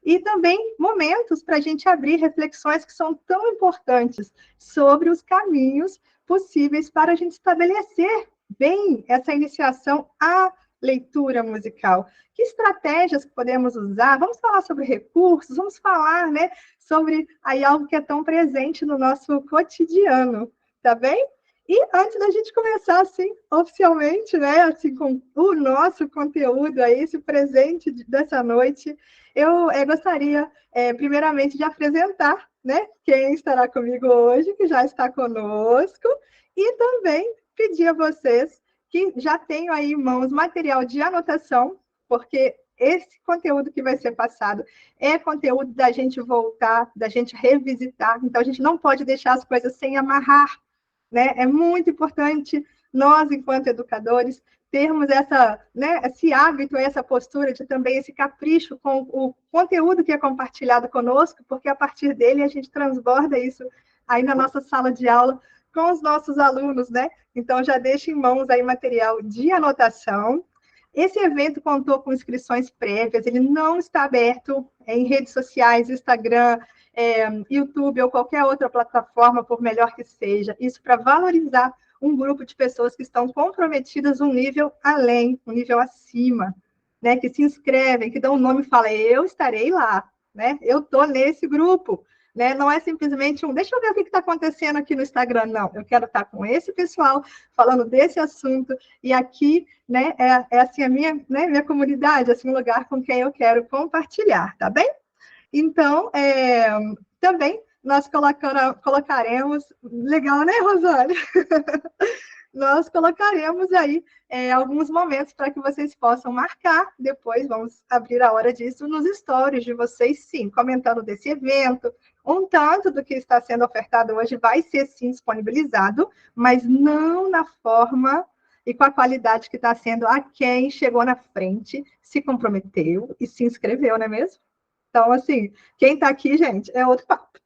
e também momentos para a gente abrir reflexões que são tão importantes sobre os caminhos possíveis para a gente estabelecer bem essa iniciação à leitura musical. Que estratégias podemos usar? Vamos falar sobre recursos, vamos falar, né, sobre aí algo que é tão presente no nosso cotidiano, tá bem? E antes da gente começar, assim, oficialmente, né, assim, com o nosso conteúdo aí, esse presente dessa noite, eu gostaria, primeiramente, de apresentar, né, quem estará comigo hoje, que já está conosco, e também pedir a vocês que já tenham aí em mãos material de anotação, porque esse conteúdo que vai ser passado é conteúdo da gente voltar, da gente revisitar, então a gente não pode deixar as coisas sem amarrar, né? É muito importante nós, enquanto educadores, termos essa, né, esse hábito, essa postura de também esse capricho com o conteúdo que é compartilhado conosco, porque a partir dele a gente transborda isso aí na nossa sala de aula com os nossos alunos, né? Então já deixo em mãos aí material de anotação. Esse evento contou com inscrições prévias, ele não está aberto em redes sociais, Instagram, YouTube ou qualquer outra plataforma, por melhor que seja. Isso para valorizar um grupo de pessoas que estão comprometidas um nível além, um nível acima, né? Que se inscrevem, que dão o nome e falam, eu estarei lá, né? Eu estou nesse grupo. Né? Não é simplesmente deixa eu ver o que está acontecendo aqui no Instagram, não. Eu quero estar com esse pessoal falando desse assunto, e aqui, né, é assim a minha, né, minha comunidade, assim, um lugar com quem eu quero compartilhar, tá bem? Então, também nós colocaremos, legal, né, Rosane? Nós colocaremos aí alguns momentos para que vocês possam marcar, depois vamos abrir a hora disso nos stories de vocês, sim, comentando desse evento. Um tanto do que está sendo ofertado hoje vai ser, sim, disponibilizado, mas não na forma e com a qualidade que está sendo a quem chegou na frente, se comprometeu e se inscreveu, não é mesmo? Então, assim, quem está aqui, gente, é outro papo.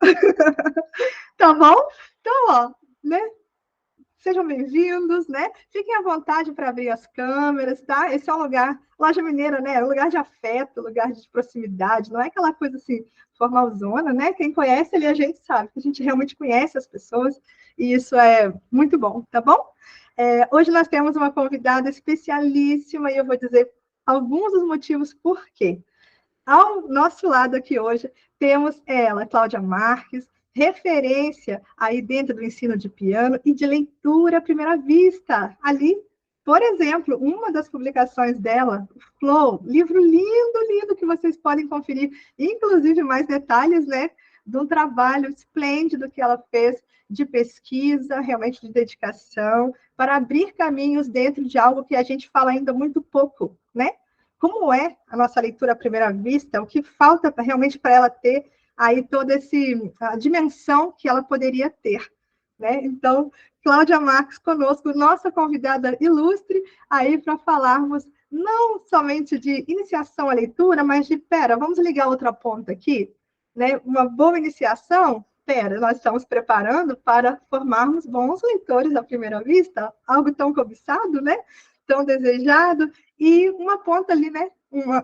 Tá bom? Então, ó, né? Sejam bem-vindos, né? Fiquem à vontade para abrir as câmeras, tá? Esse é um lugar, Loja Mineira, né? É um lugar de afeto, lugar de proximidade, não é aquela coisa assim, formalzona, né? Quem conhece ali a gente sabe, que a gente realmente conhece as pessoas, e isso é muito bom, tá bom? Hoje nós temos uma convidada especialíssima, e eu vou dizer alguns dos motivos por quê. Ao nosso lado aqui hoje, temos ela, Cláudia Marques, referência aí dentro do ensino de piano e de leitura à primeira vista. Ali, por exemplo, uma das publicações dela, Flow, livro lindo, lindo, que vocês podem conferir, inclusive mais detalhes, né, de um trabalho esplêndido que ela fez de pesquisa, realmente de dedicação, para abrir caminhos dentro de algo que a gente fala ainda muito pouco, né? Como é a nossa leitura à primeira vista, o que falta realmente para ela ter aí toda a dimensão que ela poderia ter, né? Então, Cláudia Marques conosco, nossa convidada ilustre, aí para falarmos não somente de iniciação à leitura, mas de, vamos ligar outra ponta aqui, né? Uma boa iniciação, nós estamos preparando para formarmos bons leitores à primeira vista, algo tão cobiçado, né? Tão desejado, e uma ponta ali, né?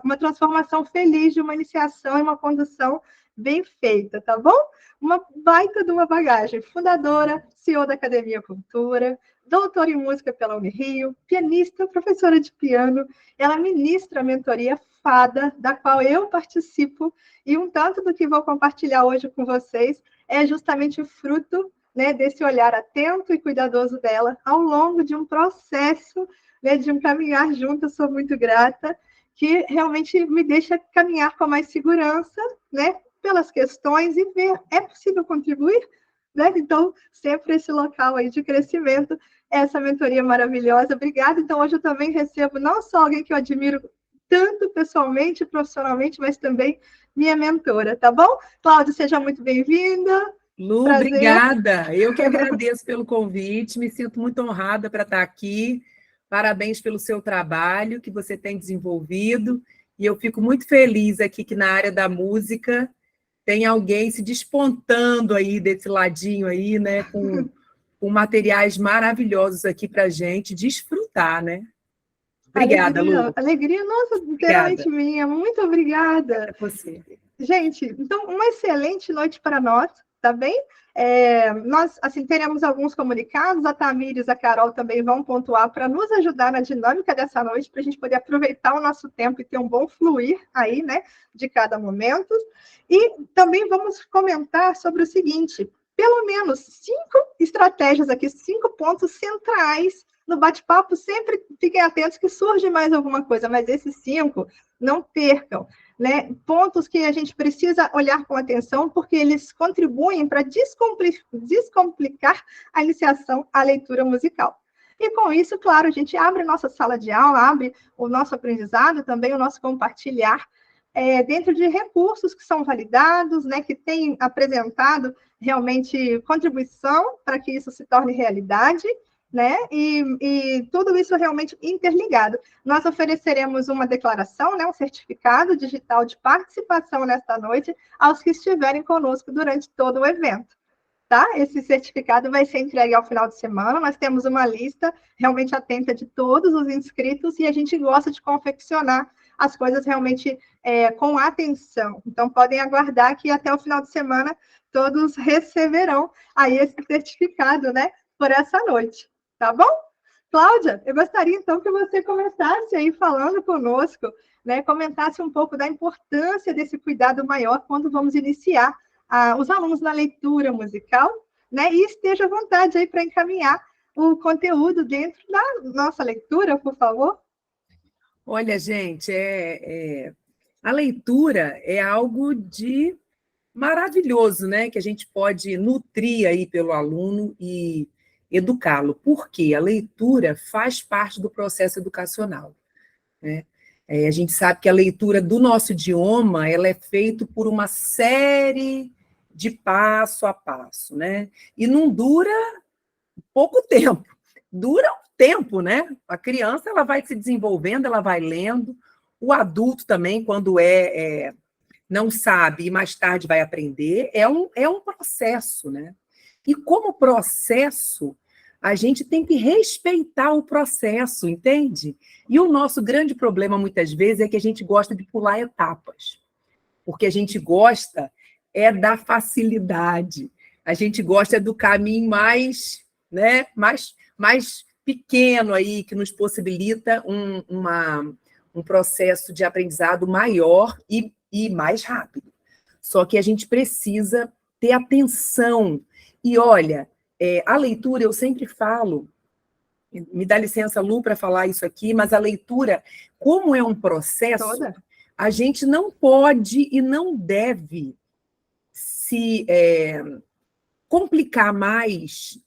Uma transformação feliz de uma iniciação e uma condução bem feita, tá bom? Uma baita de uma bagagem. Fundadora, CEO da Academia Cultura, doutora em música pela Unirio, pianista, professora de piano. Ela ministra a mentoria FADA, da qual eu participo, e um tanto do que vou compartilhar hoje com vocês é justamente o fruto, né, desse olhar atento e cuidadoso dela ao longo de um processo, né, de um caminhar junto. Eu sou muito grata, que realmente me deixa caminhar com mais segurança, né, pelas questões e ver, é possível contribuir? Né? Então, sempre esse local aí de crescimento, essa mentoria maravilhosa. Obrigada. Então, hoje eu também recebo não só alguém que eu admiro tanto pessoalmente, profissionalmente, mas também minha mentora, tá bom? Cláudia, seja muito bem-vinda. Lu, prazer. Obrigada. Eu que agradeço pelo convite, me sinto muito honrada para estar aqui. Parabéns pelo seu trabalho que você tem desenvolvido. E eu fico muito feliz aqui que na área da música tem alguém se despontando aí desse ladinho aí, né, com materiais maravilhosos aqui para a gente desfrutar, né? Obrigada, Lu. Alegria, nossa, inteiramente minha. Muito obrigada. É você. Gente, então, uma excelente noite para nós, tá bem? Nós, assim, teremos alguns comunicados, a Tamires e a Carol também vão pontuar para nos ajudar na dinâmica dessa noite, para a gente poder aproveitar o nosso tempo e ter um bom fluir aí, né, de cada momento. E também vamos comentar sobre o seguinte, pelo menos 5 estratégias aqui, 5 pontos centrais no bate-papo, sempre fiquem atentos que surge mais alguma coisa, mas esses 5 não percam. Né, pontos que a gente precisa olhar com atenção, porque eles contribuem para descomplicar a iniciação à leitura musical. E com isso, claro, a gente abre nossa sala de aula, abre o nosso aprendizado, também o nosso compartilhar, dentro de recursos que são validados, né, que têm apresentado realmente contribuição para que isso se torne realidade, né? E tudo isso realmente interligado. Nós ofereceremos uma declaração, né, um certificado digital de participação nesta noite aos que estiverem conosco durante todo o evento. Tá? Esse certificado vai ser entregue ao final de semana. Nós temos uma lista realmente atenta de todos os inscritos e a gente gosta de confeccionar as coisas realmente com atenção. Então, podem aguardar que até o final de semana todos receberão aí esse certificado, né, por essa noite. Tá bom? Cláudia, eu gostaria então que você começasse aí falando conosco, né, comentasse um pouco da importância desse cuidado maior quando vamos iniciar os alunos na leitura musical, né, e esteja à vontade aí para encaminhar o conteúdo dentro da nossa leitura, por favor. Olha, gente, a leitura é algo de maravilhoso, né, que a gente pode nutrir aí pelo aluno e educá-lo, porque a leitura faz parte do processo educacional, né? A gente sabe que a leitura do nosso idioma ela é feita por uma série de passo a passo, né? E não dura pouco tempo, dura um tempo, né? A criança ela vai se desenvolvendo, ela vai lendo, o adulto também, quando não sabe e mais tarde vai aprender, é um processo, né? E como processo, a gente tem que respeitar o processo, entende? E o nosso grande problema, muitas vezes, é que a gente gosta de pular etapas. Porque a gente gosta da facilidade. A gente gosta do caminho mais, né, mais pequeno aí, que nos possibilita um processo de aprendizado maior e mais rápido. Só que a gente precisa ter atenção. E olha, a leitura, eu sempre falo, me dá licença, Lu, para falar isso aqui, mas a leitura, como é um processo, a gente não pode e não deve se complicar mais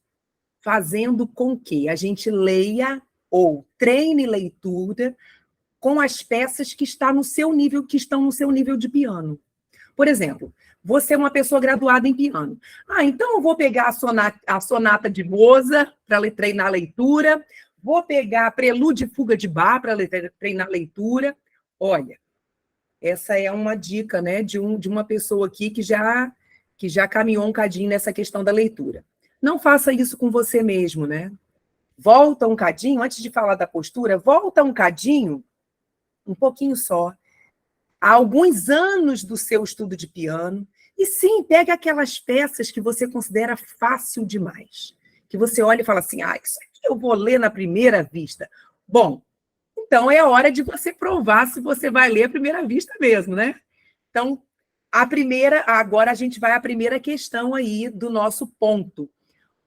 fazendo com que a gente leia ou treine leitura com as peças que estão no seu nível de piano. Por exemplo, você é uma pessoa graduada em piano. Então eu vou pegar a sonata de Mozart para treinar a leitura, vou pegar a Prelúdio e Fuga de Bach para treinar a leitura. Olha, essa é uma dica, né, de uma pessoa aqui que já caminhou um cadinho nessa questão da leitura. Não faça isso com você mesmo, né? Volta um cadinho, antes de falar da postura, volta um cadinho, um pouquinho só, há alguns anos do seu estudo de piano, e sim, pega aquelas peças que você considera fácil demais, que você olha e fala assim, isso aqui eu vou ler na primeira vista. Bom, então é hora de você provar se você vai ler à primeira vista mesmo, né? Então, agora a gente vai à primeira questão aí do nosso ponto.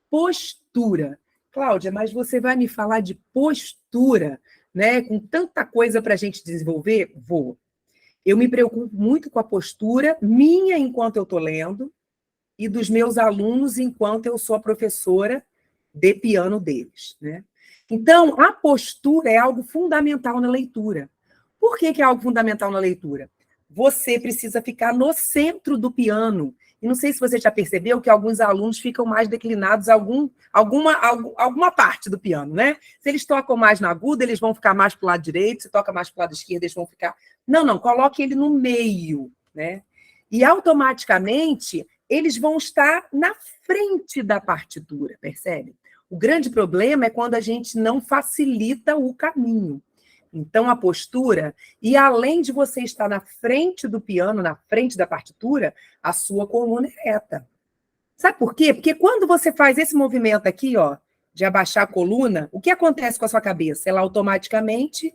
Postura. Cláudia, mas você vai me falar de postura, né? Com tanta coisa para a gente desenvolver? Vou. Eu me preocupo muito com a postura minha enquanto eu estou lendo e dos meus alunos enquanto eu sou a professora de piano deles, né? Então, a postura é algo fundamental na leitura. Por que é algo fundamental na leitura? Você precisa ficar no centro do piano. E não sei se você já percebeu que alguns alunos ficam mais declinados a alguma parte do piano, né? Se eles tocam mais na aguda, eles vão ficar mais para o lado direito, se toca mais para o lado esquerdo, eles vão ficar... Não, coloque ele no meio, né? E automaticamente eles vão estar na frente da partitura, percebe? O grande problema é quando a gente não facilita o caminho. Então, a postura, e além de você estar na frente do piano, na frente da partitura, a sua coluna é reta. Sabe por quê? Porque quando você faz esse movimento aqui, ó, de abaixar a coluna, o que acontece com a sua cabeça? Ela automaticamente,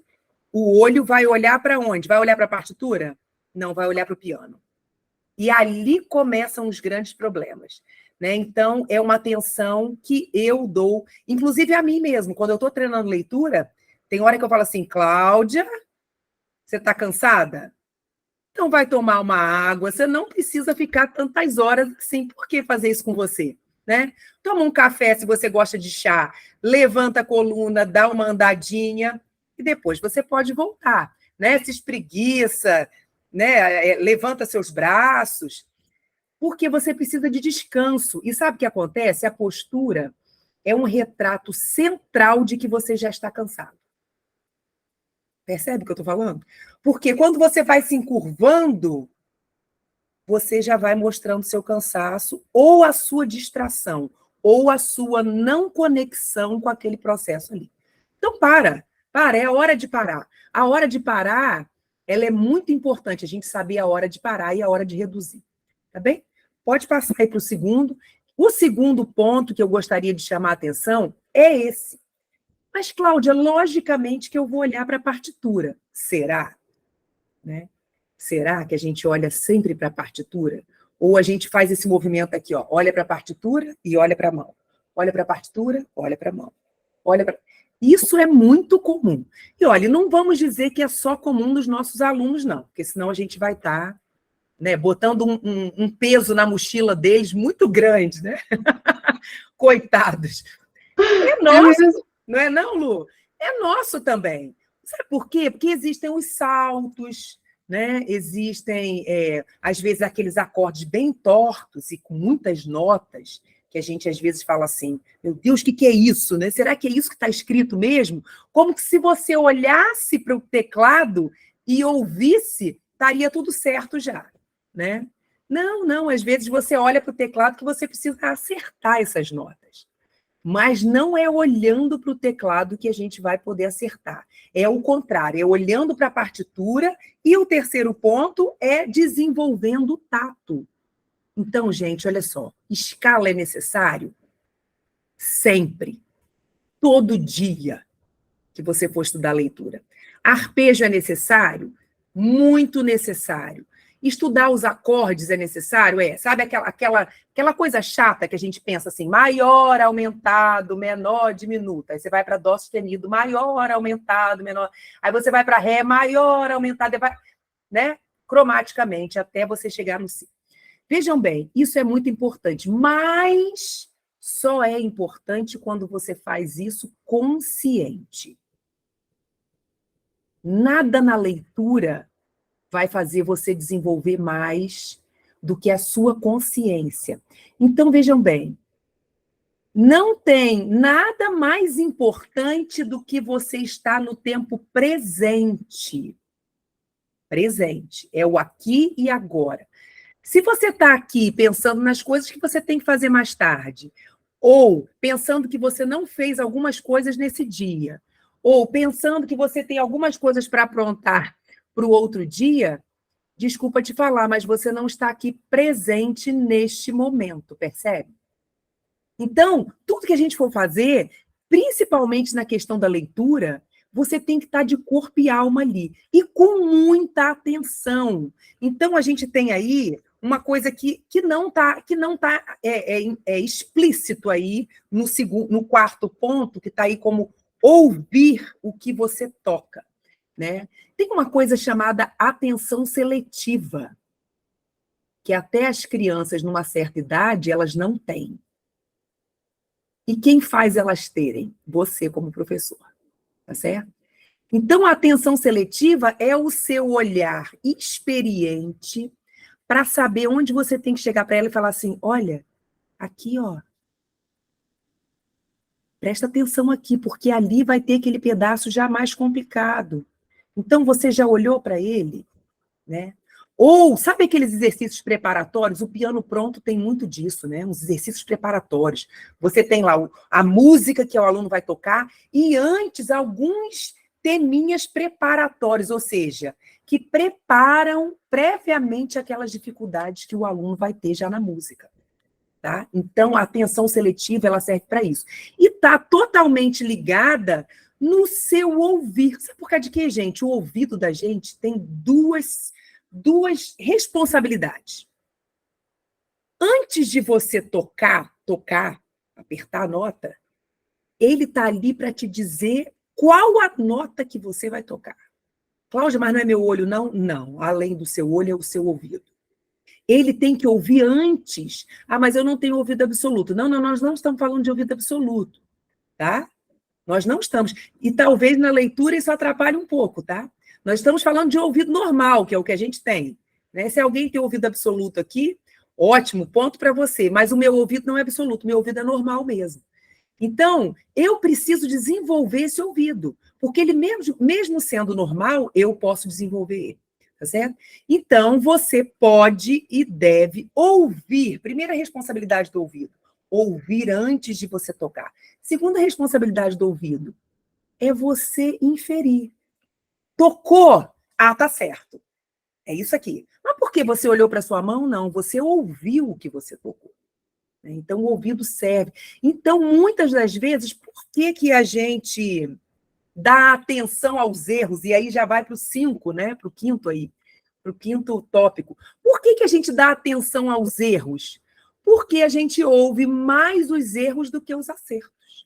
o olho vai olhar para onde? Vai olhar para a partitura? Não, vai olhar para o piano. E ali começam os grandes problemas, né? Então, é uma atenção que eu dou, inclusive a mim mesmo. Quando eu estou treinando leitura, tem hora que eu falo assim, Cláudia, você está cansada? Então vai tomar uma água, você não precisa ficar tantas horas assim, por que fazer isso com você? Né? Toma um café se você gosta de chá, levanta a coluna, dá uma andadinha, e depois você pode voltar, né? Se espreguiça, né? Levanta seus braços, porque você precisa de descanso. E sabe o que acontece? A postura é um retrato central de que você já está cansado. Percebe o que eu estou falando? Porque quando você vai se encurvando, você já vai mostrando seu cansaço, ou a sua distração, ou a sua não conexão com aquele processo ali. Então, para, é a hora de parar. A hora de parar, ela é muito importante, a gente saber a hora de parar e a hora de reduzir. Tá bem? Pode passar aí para o segundo. O segundo ponto que eu gostaria de chamar a atenção é esse. Mas, Cláudia, logicamente que eu vou olhar para a partitura. Será? Né? Será que a gente olha sempre para a partitura? Ou a gente faz esse movimento aqui, ó, olha para a partitura e olha para a mão. Olha para a partitura, olha para a mão. Olha para... Isso é muito comum. E olha, não vamos dizer que é só comum dos nossos alunos, não, porque senão a gente vai estar, né, botando um peso na mochila deles muito grande, né? Coitados. É nosso. Não é não, Lu? É nosso também. Sabe por quê? Porque existem os saltos, né? Existem, às vezes, aqueles acordes bem tortos e com muitas notas, que a gente, às vezes, fala assim, meu Deus, o que é isso? Né? Será que é isso que está escrito mesmo? Como que se você olhasse para o teclado e ouvisse, estaria tudo certo já, né? Não, às vezes você olha para o teclado que você precisa acertar essas notas. Mas não é olhando para o teclado que a gente vai poder acertar. É o contrário, é olhando para a partitura, e o terceiro ponto é desenvolvendo o tato. Então, gente, olha só, escala é necessário? Sempre. Todo dia que você for estudar leitura. Arpejo é necessário? Muito necessário. Estudar os acordes é necessário? Sabe aquela coisa chata que a gente pensa assim, maior, aumentado, menor, diminuto. Aí você vai para dó sustenido, maior, aumentado, menor. Aí você vai para ré, maior, aumentado, né? Cromaticamente, até você chegar no si. Vejam bem, isso é muito importante, mas só é importante quando você faz isso consciente. Nada na leitura vai fazer você desenvolver mais do que a sua consciência. Então, vejam bem, não tem nada mais importante do que você estar no tempo presente. Presente, é o aqui e agora. Se você está aqui pensando nas coisas que você tem que fazer mais tarde, ou pensando que você não fez algumas coisas nesse dia, ou pensando que você tem algumas coisas para aprontar para o outro dia, desculpa te falar, mas você não está aqui presente neste momento, percebe? Então, tudo que a gente for fazer, principalmente na questão da leitura, você tem que estar de corpo e alma ali, e com muita atenção. Então, a gente tem aí uma coisa que não está explícito aí no quarto ponto, que está aí como ouvir o que você toca. Né? Tem uma coisa chamada atenção seletiva, que até as crianças, numa certa idade, elas não têm. E quem faz elas terem? Você, como professor. Tá certo? Então, a atenção seletiva é o seu olhar experiente para saber onde você tem que chegar para ela e falar assim, olha, aqui, ó, presta atenção aqui, porque ali vai ter aquele pedaço já mais complicado. Então, você já olhou para ele, né? Ou, sabe aqueles exercícios preparatórios? O piano pronto tem muito disso, né? Uns exercícios preparatórios. Você tem lá a música que o aluno vai tocar, e antes, alguns teminhas preparatórios, ou seja, que preparam previamente aquelas dificuldades que o aluno vai ter já na música. Tá? Então, a atenção seletiva ela serve para isso. E está totalmente ligada no seu ouvir. Sabe por causa de quê, gente? O ouvido da gente tem duas responsabilidades. Antes de você tocar, apertar a nota, ele está ali para te dizer qual a nota que você vai tocar. Cláudia, mas não é meu olho, não? Não, além do seu olho é o seu ouvido. Ele tem que ouvir antes. Ah, mas eu não tenho ouvido absoluto. Não, nós não estamos falando de ouvido absoluto, tá? Nós não estamos. E talvez na leitura isso atrapalhe um pouco, tá? Nós estamos falando de ouvido normal, que é o que a gente tem. Né? Se alguém tem ouvido absoluto aqui, ótimo, ponto para você. Mas o meu ouvido não é absoluto, meu ouvido é normal mesmo. Então, eu preciso desenvolver esse ouvido, porque ele mesmo sendo normal, eu posso desenvolver ele, tá certo? Então, você pode e deve ouvir. Primeira responsabilidade do ouvido, ouvir antes de você tocar. Segunda responsabilidade do ouvido é você inferir. Tocou? Ah, tá certo. É isso aqui. Mas por que você olhou para sua mão? Não, você ouviu o que você tocou. Então, o ouvido serve. Então, muitas das vezes, por que a gente dá atenção aos erros? E aí já vai para o 5, né? Para o quinto aí, para o quinto tópico. Por que a gente dá atenção aos erros? Porque a gente ouve mais os erros do que os acertos.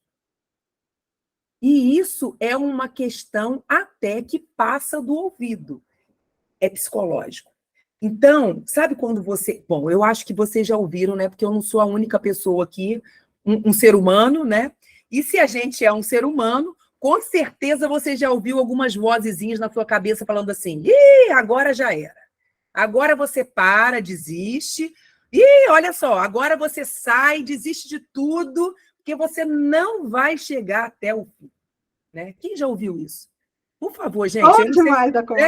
E isso é uma questão até que passa do ouvido. É psicológico. Então, sabe quando você... Bom, eu acho que vocês já ouviram, né? Porque eu não sou a única pessoa aqui, um ser humano, né? E se a gente é um ser humano, com certeza você já ouviu algumas vozezinhas na sua cabeça falando assim, ih, agora já era. Agora você para, desiste. Ih, olha só, agora você sai, desiste de tudo, porque você não vai chegar até o fim. Né? Quem já ouviu isso? Por favor, gente. Bom demais da conta.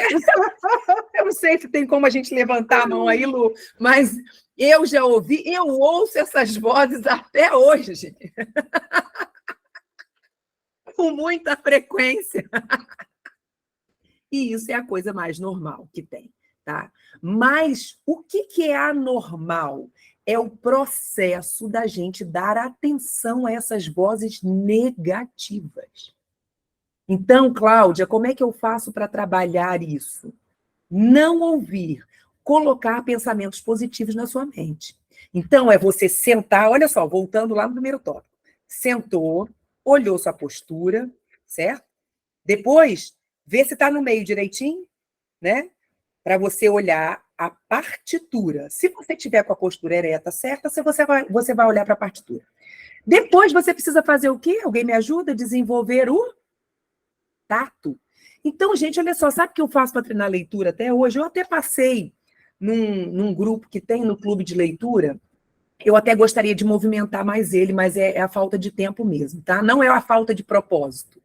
Eu não sei se tem como a gente levantar a mão aí, Lu, mas eu já ouvi, eu ouço essas vozes até hoje, gente. Com muita frequência. E isso é a coisa mais normal que tem, tá? Mas o que é anormal? É o processo da gente dar atenção a essas vozes negativas. Então, Cláudia, como é que eu faço para trabalhar isso? Não ouvir, colocar pensamentos positivos na sua mente. Então, é você sentar, olha só, voltando lá no primeiro tópico. Sentou, olhou sua postura, certo? Depois, vê se está no meio direitinho, né? Para você olhar a partitura. Se você tiver com a postura ereta certa, você vai olhar para a partitura. Depois, você precisa fazer o quê? Alguém me ajuda a desenvolver o tato. Então, gente, olha só, sabe o que eu faço para treinar leitura até hoje? Eu até passei num grupo que tem no clube de leitura, eu até gostaria de movimentar mais ele, mas é a falta de tempo mesmo, tá? Não é a falta de propósito.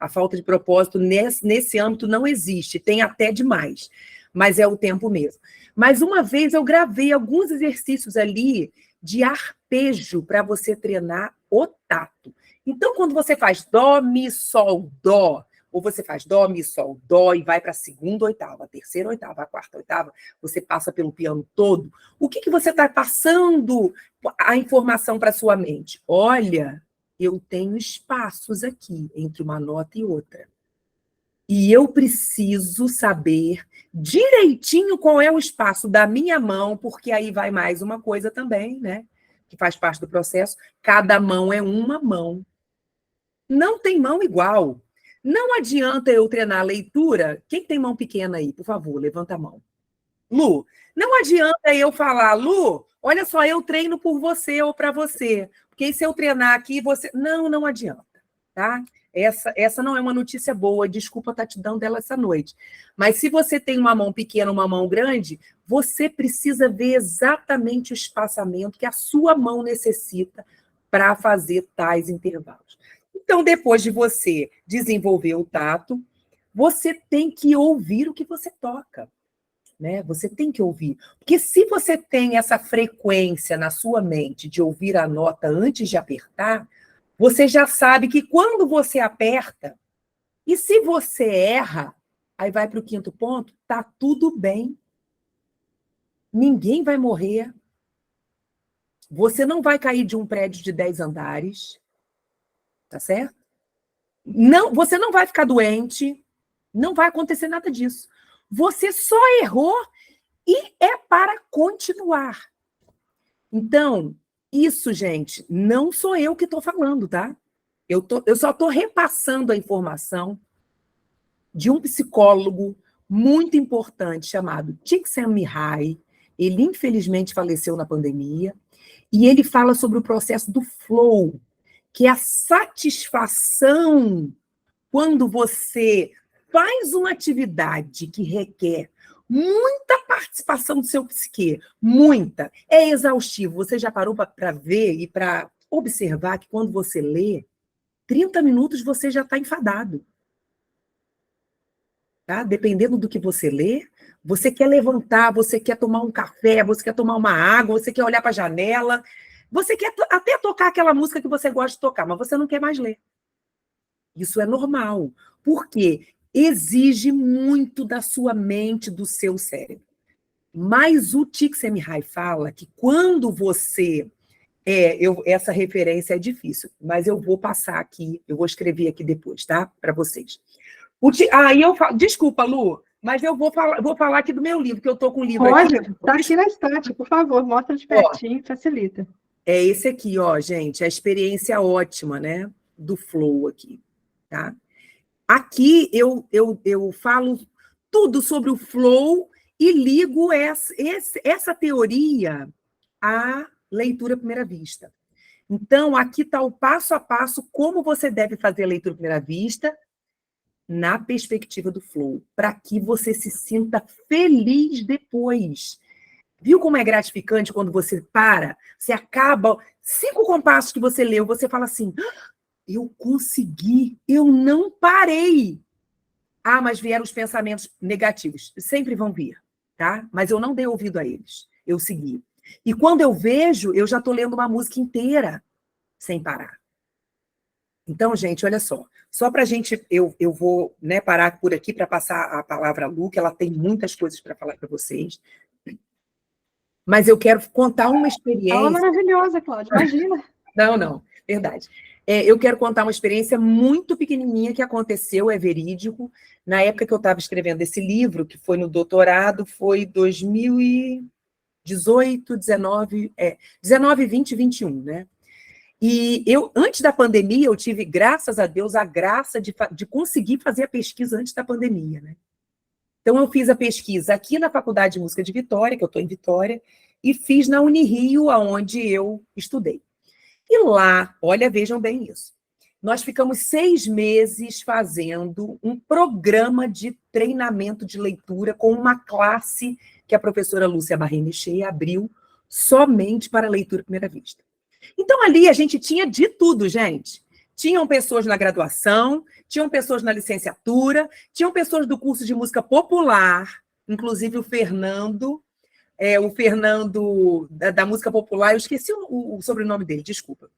A falta de propósito nesse âmbito não existe, tem até demais, mas é o tempo mesmo. Mas uma vez eu gravei alguns exercícios ali de arpejo para você treinar o tato. Então, quando você faz dó, mi, sol, dó, ou você faz dó, mi, sol, dó e vai para a segunda oitava, a terceira oitava, a quarta oitava, você passa pelo piano todo. O que você está passando a informação para sua mente? Olha, eu tenho espaços aqui entre uma nota e outra. E eu preciso saber direitinho qual é o espaço da minha mão, porque aí vai mais uma coisa também, né? Que faz parte do processo. Cada mão é uma mão. Não tem mão igual. Não adianta eu treinar a leitura. Quem tem mão pequena aí, por favor, levanta a mão. Lu, não adianta eu falar, Lu, olha só, eu treino por você ou para você. Porque se eu treinar aqui, você... Não adianta, tá? Essa não é uma notícia boa, desculpa estar te dando ela essa noite. Mas se você tem uma mão pequena, uma mão grande, você precisa ver exatamente o espaçamento que a sua mão necessita para fazer tais intervalos. Então, depois de você desenvolver o tato, você tem que ouvir o que você toca. Né? Você tem que ouvir. Porque se você tem essa frequência na sua mente de ouvir a nota antes de apertar, você já sabe que quando você aperta, E se você erra, aí vai para o quinto ponto, tá tudo bem. Ninguém vai morrer. Você não vai cair de um prédio de 10 andares, tá certo? Não, você não vai ficar doente, não vai acontecer nada disso. Você só errou e é para continuar. Então, isso, gente, não sou eu que estou falando, tá? Eu só estou repassando a informação de um psicólogo muito importante chamado Csikszentmihalyi. Ele, infelizmente, faleceu na pandemia. E ele fala sobre o processo do flow, que é a satisfação quando você faz uma atividade que requer muita participação do seu psique, muita, é exaustivo. Você já parou para ver e para observar que quando você lê, 30 minutos você já está enfadado. Tá? Dependendo do que você lê, você quer levantar, você quer tomar um café, você quer tomar uma água, você quer olhar para a janela, você quer até tocar aquela música que você gosta de tocar, mas você não quer mais ler. Isso é normal, porque exige muito da sua mente, do seu cérebro. Mas o Csikszentmihalyi fala que quando você... essa referência é difícil, mas eu vou passar aqui, eu vou escrever aqui depois, tá? Para vocês. Desculpa, Lu, mas eu vou falar aqui do meu livro, que eu estou com o livro Pode, aqui. está aqui na estante, por favor, mostra de pertinho, facilita. É esse aqui, ó, gente, a experiência ótima, né, do flow aqui, tá? Aqui eu falo tudo sobre o flow e ligo essa teoria à leitura à primeira vista. Então, aqui está o passo a passo como você deve fazer a leitura à primeira vista na perspectiva do flow, para que você se sinta feliz depois. Viu como é gratificante quando você para, você acaba, 5 compassos que você leu, você fala assim, eu consegui, eu não parei. Ah, mas vieram os pensamentos negativos. Sempre vão vir, tá? Mas eu não dei ouvido a eles, eu segui. E quando eu vejo, eu já estou lendo uma música inteira, sem parar. Então, gente, olha só para a gente, eu vou, né, parar por aqui para passar a palavra à Lu, que ela tem muitas coisas para falar para vocês, mas eu quero contar uma experiência... Fala maravilhosa, Cláudia, imagina. Não, verdade. Eu quero contar uma experiência muito pequenininha que aconteceu, é verídico, na época que eu estava escrevendo esse livro, que foi no doutorado, foi 2018, 19, 20, 21, né? E antes da pandemia, eu tive, graças a Deus, a graça de conseguir fazer a pesquisa antes da pandemia, né? Então, eu fiz a pesquisa aqui na Faculdade de Música de Vitória, que eu estou em Vitória, e fiz na Unirio, onde eu estudei. E lá, olha, vejam bem isso, nós ficamos 6 meses fazendo um programa de treinamento de leitura com uma classe que a professora Lúcia Barré-Miché abriu somente para leitura à primeira vista. Então, ali a gente tinha de tudo, gente. Tinham pessoas na graduação, tinham pessoas na licenciatura, tinham pessoas do curso de música popular, inclusive o Fernando da música popular, eu esqueci o sobrenome dele, desculpa.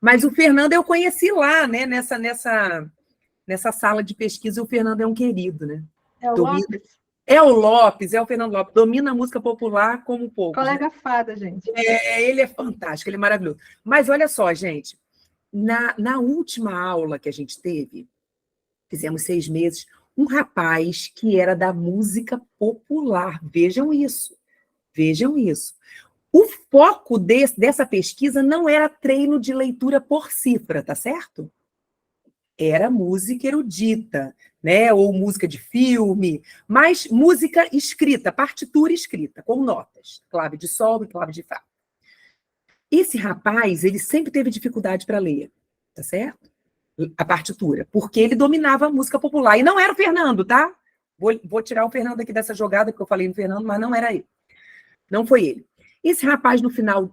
Mas o Fernando eu conheci lá, né, nessa sala de pesquisa, e o Fernando é um querido, né? É o Lopes. É o Lopes, é o Fernando Lopes, domina a música popular como pouco. Colega fada, gente. Ele é fantástico, ele é maravilhoso. Mas olha só, gente, na última aula que a gente teve, fizemos 6 meses, um rapaz que era da música popular, vejam isso. O foco dessa pesquisa não era treino de leitura por cifra, tá certo? Era música erudita, né? Ou música de filme, mas música escrita, partitura escrita, com notas, clave de sol e clave de fá. Esse rapaz, ele sempre teve dificuldade para ler, tá certo? A partitura, porque ele dominava a música popular. E não era o Fernando, tá? Vou tirar o Fernando aqui dessa jogada, porque eu falei no Fernando, mas não era ele. Não foi ele. Esse rapaz, no final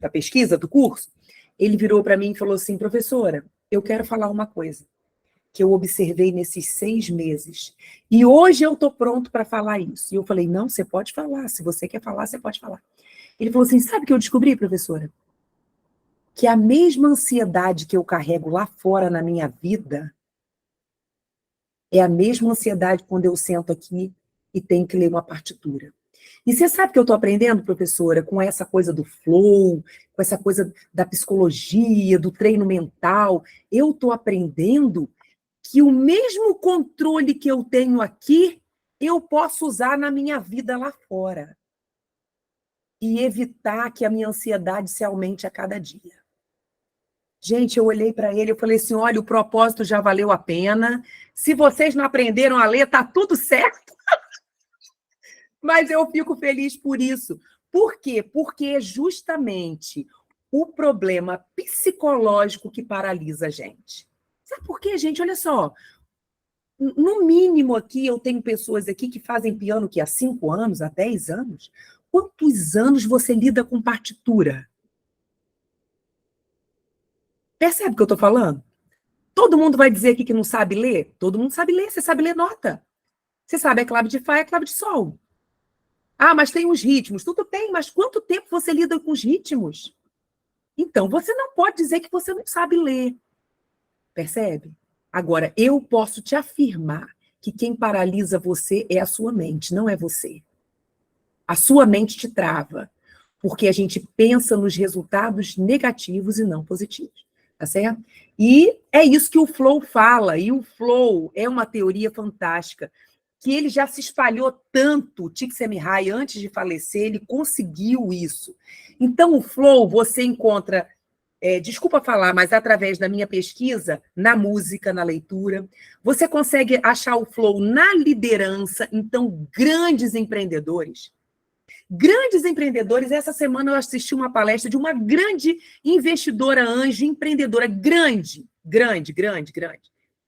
da pesquisa, do curso, ele virou para mim e falou assim, professora, eu quero falar uma coisa que eu observei nesses 6 meses. E hoje eu estou pronto para falar isso. E eu falei, não, você pode falar. Se você quer falar, você pode falar. Ele falou assim, sabe o que eu descobri, professora? Que a mesma ansiedade que eu carrego lá fora na minha vida, É a mesma ansiedade quando eu sento aqui e tenho que ler uma partitura. E você sabe que eu estou aprendendo, professora, com essa coisa do flow, com essa coisa da psicologia, do treino mental. Eu estou aprendendo que o mesmo controle que eu tenho aqui, eu posso usar na minha vida lá fora. E evitar que a minha ansiedade se aumente a cada dia. Gente, eu olhei para ele, eu falei assim, olha, o propósito já valeu a pena. Se vocês não aprenderam a ler, tá tudo certo. Mas eu fico feliz por isso. Por quê? Porque é justamente o problema psicológico que paralisa a gente. Sabe por quê, gente? Olha só. No mínimo aqui, eu tenho pessoas aqui que fazem piano que há 5 anos, há 10 anos. Quantos anos você lida com partitura? Percebe o que eu estou falando? Todo mundo vai dizer aqui que não sabe ler? Todo mundo sabe ler, você sabe ler nota. Você sabe a clave de Fá e a clave de Sol. Ah, mas tem os ritmos. Tudo bem, mas quanto tempo você lida com os ritmos? Então, você não pode dizer que você não sabe ler. Percebe? Agora, eu posso te afirmar que quem paralisa você é a sua mente, não é você. A sua mente te trava, porque a gente pensa nos resultados negativos e não positivos. Tá certo? E é isso que o Flow fala, e o Flow é uma teoria fantástica, que ele já se espalhou tanto, Csikszentmihalyi, antes de falecer, ele conseguiu isso. Então, o Flow você encontra, desculpa falar, mas através da minha pesquisa, na música, na leitura, você consegue achar o Flow na liderança, então, grandes empreendedores, essa semana eu assisti uma palestra de uma grande investidora anjo, empreendedora grande.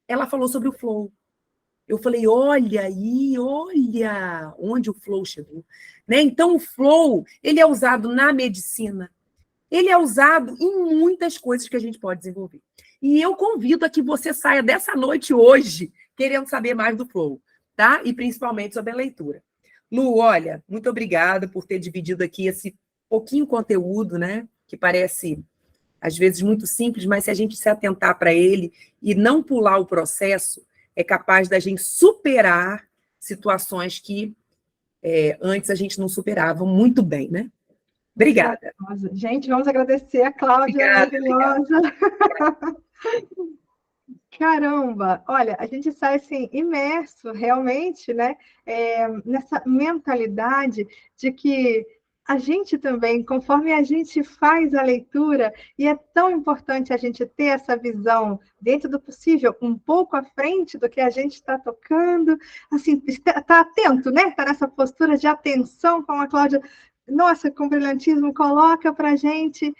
Ela falou sobre o Flow. Eu falei, olha aí, olha onde o Flow chegou. Né? Então, o Flow, ele é usado na medicina, ele é usado em muitas coisas que a gente pode desenvolver. E eu convido a que você saia dessa noite hoje querendo saber mais do Flow, tá? E principalmente sobre a leitura. Lu, olha, muito obrigada por ter dividido aqui esse pouquinho conteúdo, né? Que parece, às vezes, muito simples, mas se a gente se atentar para ele e não pular o processo, é capaz da gente superar situações que antes a gente não superava muito bem, né? Obrigada. Gente, vamos agradecer a Cláudia, maravilhosa. Caramba, olha, a gente sai assim, imerso realmente, né, nessa mentalidade de que a gente também, conforme a gente faz a leitura, e é tão importante a gente ter essa visão, dentro do possível, um pouco à frente do que a gente está tocando, assim, tá atento, né? Tá nessa postura de atenção, como a Cláudia, nossa, com brilhantismo, coloca para a gente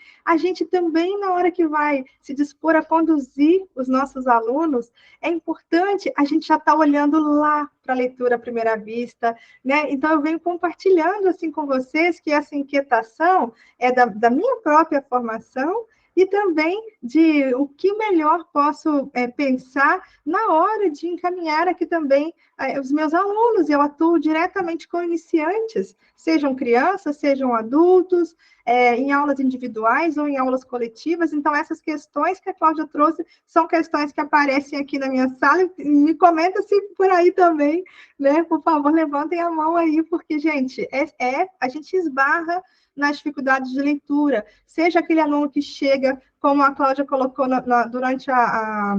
também, na hora que vai se dispor a conduzir os nossos alunos, é importante a gente já estar olhando lá para a leitura à primeira vista, né? Então, eu venho compartilhando assim com vocês que essa inquietação é da minha própria formação e também de o que melhor posso pensar na hora de encaminhar aqui também os meus alunos. Eu atuo diretamente com iniciantes, sejam crianças, sejam adultos, em aulas individuais ou em aulas coletivas. Então, essas questões que a Cláudia trouxe são questões que aparecem aqui na minha sala. Me comenta se por aí também, né? Por favor, levantem a mão aí, porque, gente, a gente esbarra nas dificuldades de leitura, seja aquele aluno que chega, como a Cláudia colocou durante a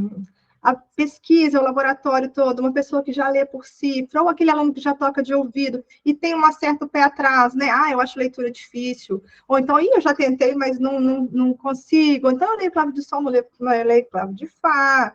pesquisa, o laboratório todo, uma pessoa que já lê por cifra, ou aquele aluno que já toca de ouvido e tem um certo pé atrás, né? Ah, eu acho leitura difícil. Ou então, eu já tentei, mas não consigo. Então, eu leio clave de sol, não leio clave de Fá.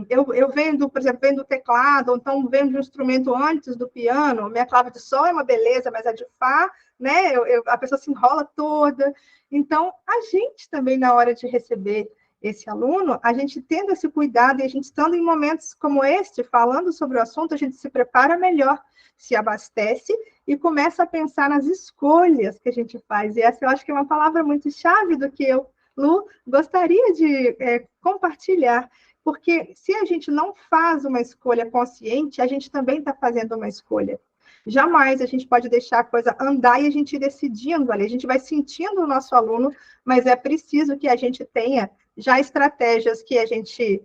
Eu vendo, por exemplo, vendo o teclado, ou então vendo um instrumento antes do piano, minha clave de sol é uma beleza, mas a de Fá, né? A pessoa se enrola toda. Então, a gente também, na hora de receber esse aluno, a gente tendo esse cuidado e a gente estando em momentos como este, falando sobre o assunto, a gente se prepara melhor, se abastece e começa a pensar nas escolhas que a gente faz. E essa eu acho que é uma palavra muito chave do que eu, Lu, gostaria de compartilhar, porque se a gente não faz uma escolha consciente, a gente também está fazendo uma escolha. Jamais a gente pode deixar a coisa andar e a gente ir decidindo ali. A gente vai sentindo o nosso aluno, mas é preciso que a gente tenha já estratégias que a gente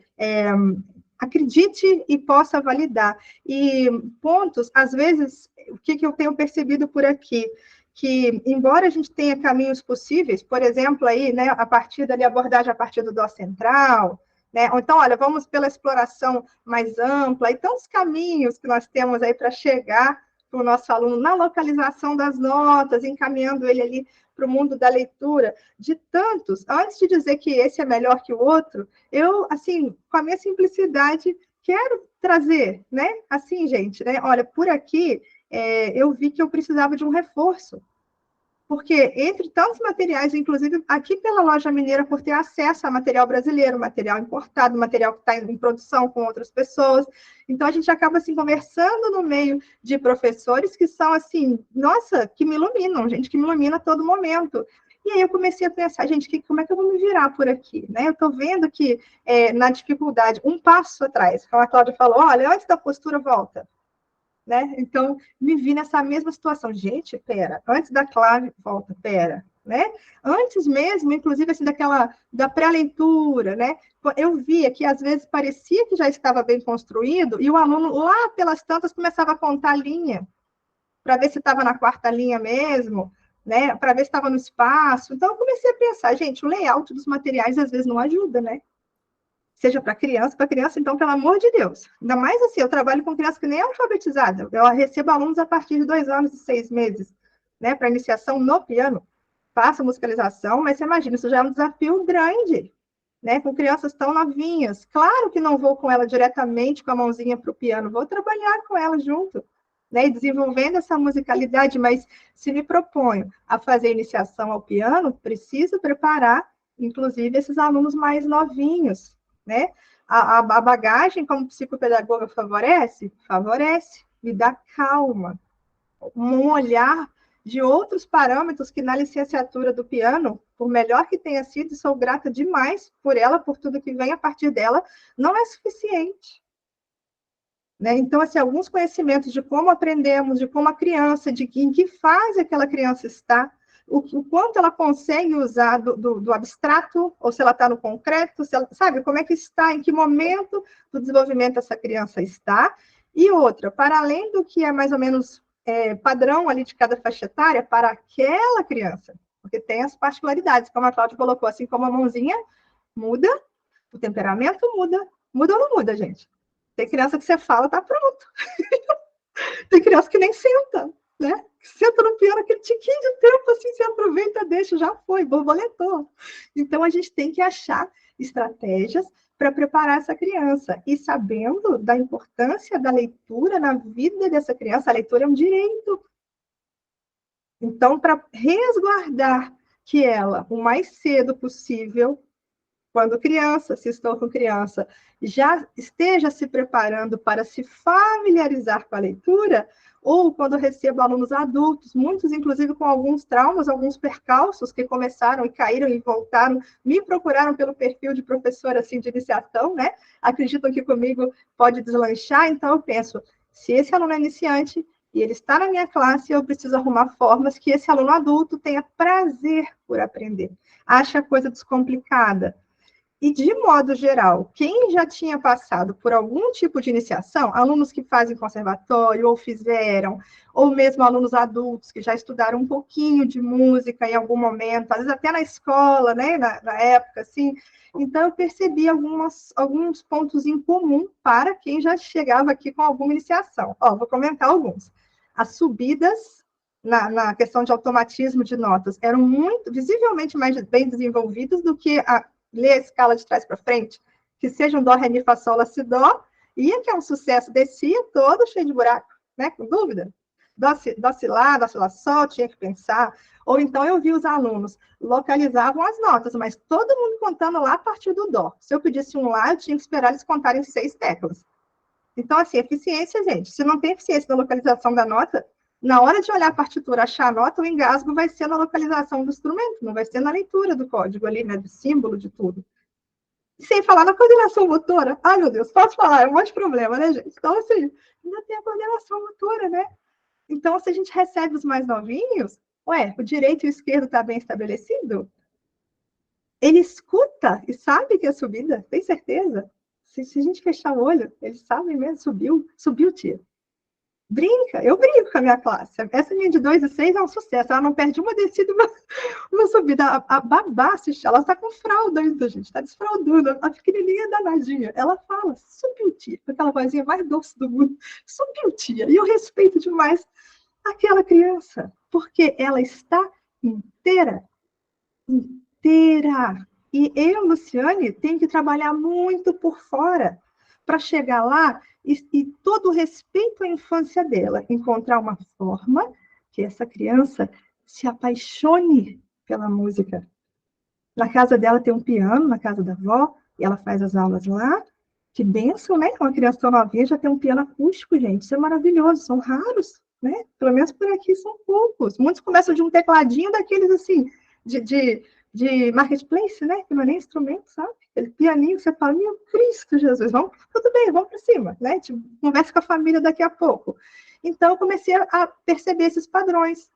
acredite e possa validar. E pontos, às vezes, o que eu tenho percebido por aqui? Que, embora a gente tenha caminhos possíveis, por exemplo, aí, né, a partir dali, abordagem a partir do dó central, né, ou então, olha, vamos pela exploração mais ampla, e tantos caminhos que nós temos aí para chegar para o nosso aluno na localização das notas, encaminhando ele ali para o mundo da leitura, de tantos, antes de dizer que esse é melhor que o outro, eu, assim, com a minha simplicidade, quero trazer, né, assim, gente, né, olha, por aqui, eu vi que eu precisava de um reforço, porque entre tantos materiais, inclusive aqui pela Loja Mineira, por ter acesso a material brasileiro, material importado, material que está em produção com outras pessoas, então a gente acaba assim conversando no meio de professores que são assim, nossa, que me iluminam, gente que me ilumina a todo momento. E aí eu comecei a pensar, gente, como é que eu vou me virar por aqui? Né? Eu estou vendo que na dificuldade, um passo atrás, como a Cláudia falou, olha, antes da postura, volta. Né? Então, me vi nessa mesma situação. Gente, pera, antes da clave, volta, pera, né? Antes mesmo, inclusive, assim, da pré-leitura, né? Eu via que, às vezes, parecia que já estava bem construído, e o aluno, lá pelas tantas, começava a contar a linha, para ver se estava na quarta linha mesmo, né? Para ver se estava no espaço. Então, eu comecei a pensar, gente, o layout dos materiais, às vezes, não ajuda, né? Seja para criança, então, pelo amor de Deus. Ainda mais assim, eu trabalho com criança que nem é alfabetizada. Eu recebo alunos a partir de 2 anos e 6 meses, né, para iniciação no piano. Faço musicalização, mas você imagina, isso já é um desafio grande, né, com crianças tão novinhas. Claro que não vou com ela diretamente com a mãozinha para o piano, vou trabalhar com ela junto, né, e desenvolvendo essa musicalidade, mas se me proponho a fazer iniciação ao piano, preciso preparar, inclusive, esses alunos mais novinhos, né? A bagagem como psicopedagoga favorece? Favorece, me dá calma, um olhar de outros parâmetros que na licenciatura do piano, por melhor que tenha sido, sou grata demais por ela, por tudo que vem a partir dela, não é suficiente. Né? Então, assim, alguns conhecimentos de como aprendemos, de como a criança, em que fase aquela criança está, o quanto ela consegue usar do abstrato, ou se ela está no concreto, se ela, sabe, como é que está, em que momento do desenvolvimento essa criança está. E outra, para além do que é mais ou menos padrão ali de cada faixa etária, para aquela criança, porque tem as particularidades, como a Cláudia colocou, assim como a mãozinha muda, o temperamento muda. Muda ou não muda, gente? Tem criança que você fala, tá pronto. Tem criança que nem senta, né? Senta no piano aquele tiquinho de tempo, assim, você aproveita, deixa, já foi, borboletou. Então, a gente tem que achar estratégias para preparar essa criança. E sabendo da importância da leitura na vida dessa criança, a leitura é um direito. Então, para resguardar que ela, o mais cedo possível, quando criança, se estou com criança, já esteja se preparando para se familiarizar com a leitura, ou quando recebo alunos adultos, muitos inclusive com alguns traumas, alguns percalços que começaram e caíram e voltaram, me procuraram pelo perfil de professora assim, de iniciação, né? Acreditam que comigo pode deslanchar, então eu penso, se esse aluno é iniciante e ele está na minha classe, eu preciso arrumar formas que esse aluno adulto tenha prazer por aprender, ache a coisa descomplicada. E, de modo geral, quem já tinha passado por algum tipo de iniciação, alunos que fazem conservatório ou fizeram, ou mesmo alunos adultos que já estudaram um pouquinho de música em algum momento, às vezes até na escola, né, na época, assim. Então, eu percebi alguns pontos em comum para quem já chegava aqui com alguma iniciação. Ó, vou comentar alguns. As subidas na questão de automatismo de notas eram muito, visivelmente mais bem desenvolvidas do que ler a escala de trás para frente, que seja um dó, ré, mi, fá, sol, lá, si, dó, ia que é um sucesso, descia todo cheio de buraco, né, com dúvida. Dó, si, lá, sol, tinha que pensar. Ou então eu vi os alunos localizavam as notas, mas todo mundo contando lá a partir do dó. Se eu pedisse um lá, eu tinha que esperar eles contarem 6 teclas. Então, assim, eficiência, gente. Se não tem eficiência na localização da nota, na hora de olhar a partitura, achar a nota, o engasgo vai ser na localização do instrumento, não vai ser na leitura do código ali, né, do símbolo, de tudo. E sem falar na coordenação motora. Ai, meu Deus, posso falar? É um monte de problema, né, gente? Então, assim, ainda tem a coordenação motora, né? Então, se a gente recebe os mais novinhos, ué, o direito e o esquerdo está bem estabelecido? Ele escuta e sabe que é subida, tem certeza? Se a gente fechar o olho, eles sabem mesmo, subiu, tia. Brinca, eu brinco com a minha classe. Essa linha de 2 e 6 é um sucesso. Ela não perde uma descida e uma subida. A babá assiste, ela está com fralda ainda, gente. Está desfraldando. A pequenininha danadinha. Ela fala, subiu, tia. Com aquela vozinha mais doce do mundo. Subiu, tia. E eu respeito demais aquela criança. Porque ela está inteira. Inteira. E eu, Luciane, tenho que trabalhar muito por fora para chegar lá e todo o respeito à infância dela, encontrar uma forma que essa criança se apaixone pela música. Na casa dela tem um piano, na casa da avó, e ela faz as aulas lá. Que bênção, né? Uma criança tão novinha já tem um piano acústico, gente. Isso é maravilhoso, são raros, né? Pelo menos por aqui são poucos. Muitos começam de um tecladinho daqueles, assim, de marketplace, né? Que não é nem instrumento, sabe? Aquele pianinho, você fala, meu Cristo Jesus, tudo bem, vamos para cima, né? Tipo, conversa com a família daqui a pouco. Então, eu comecei a perceber esses padrões,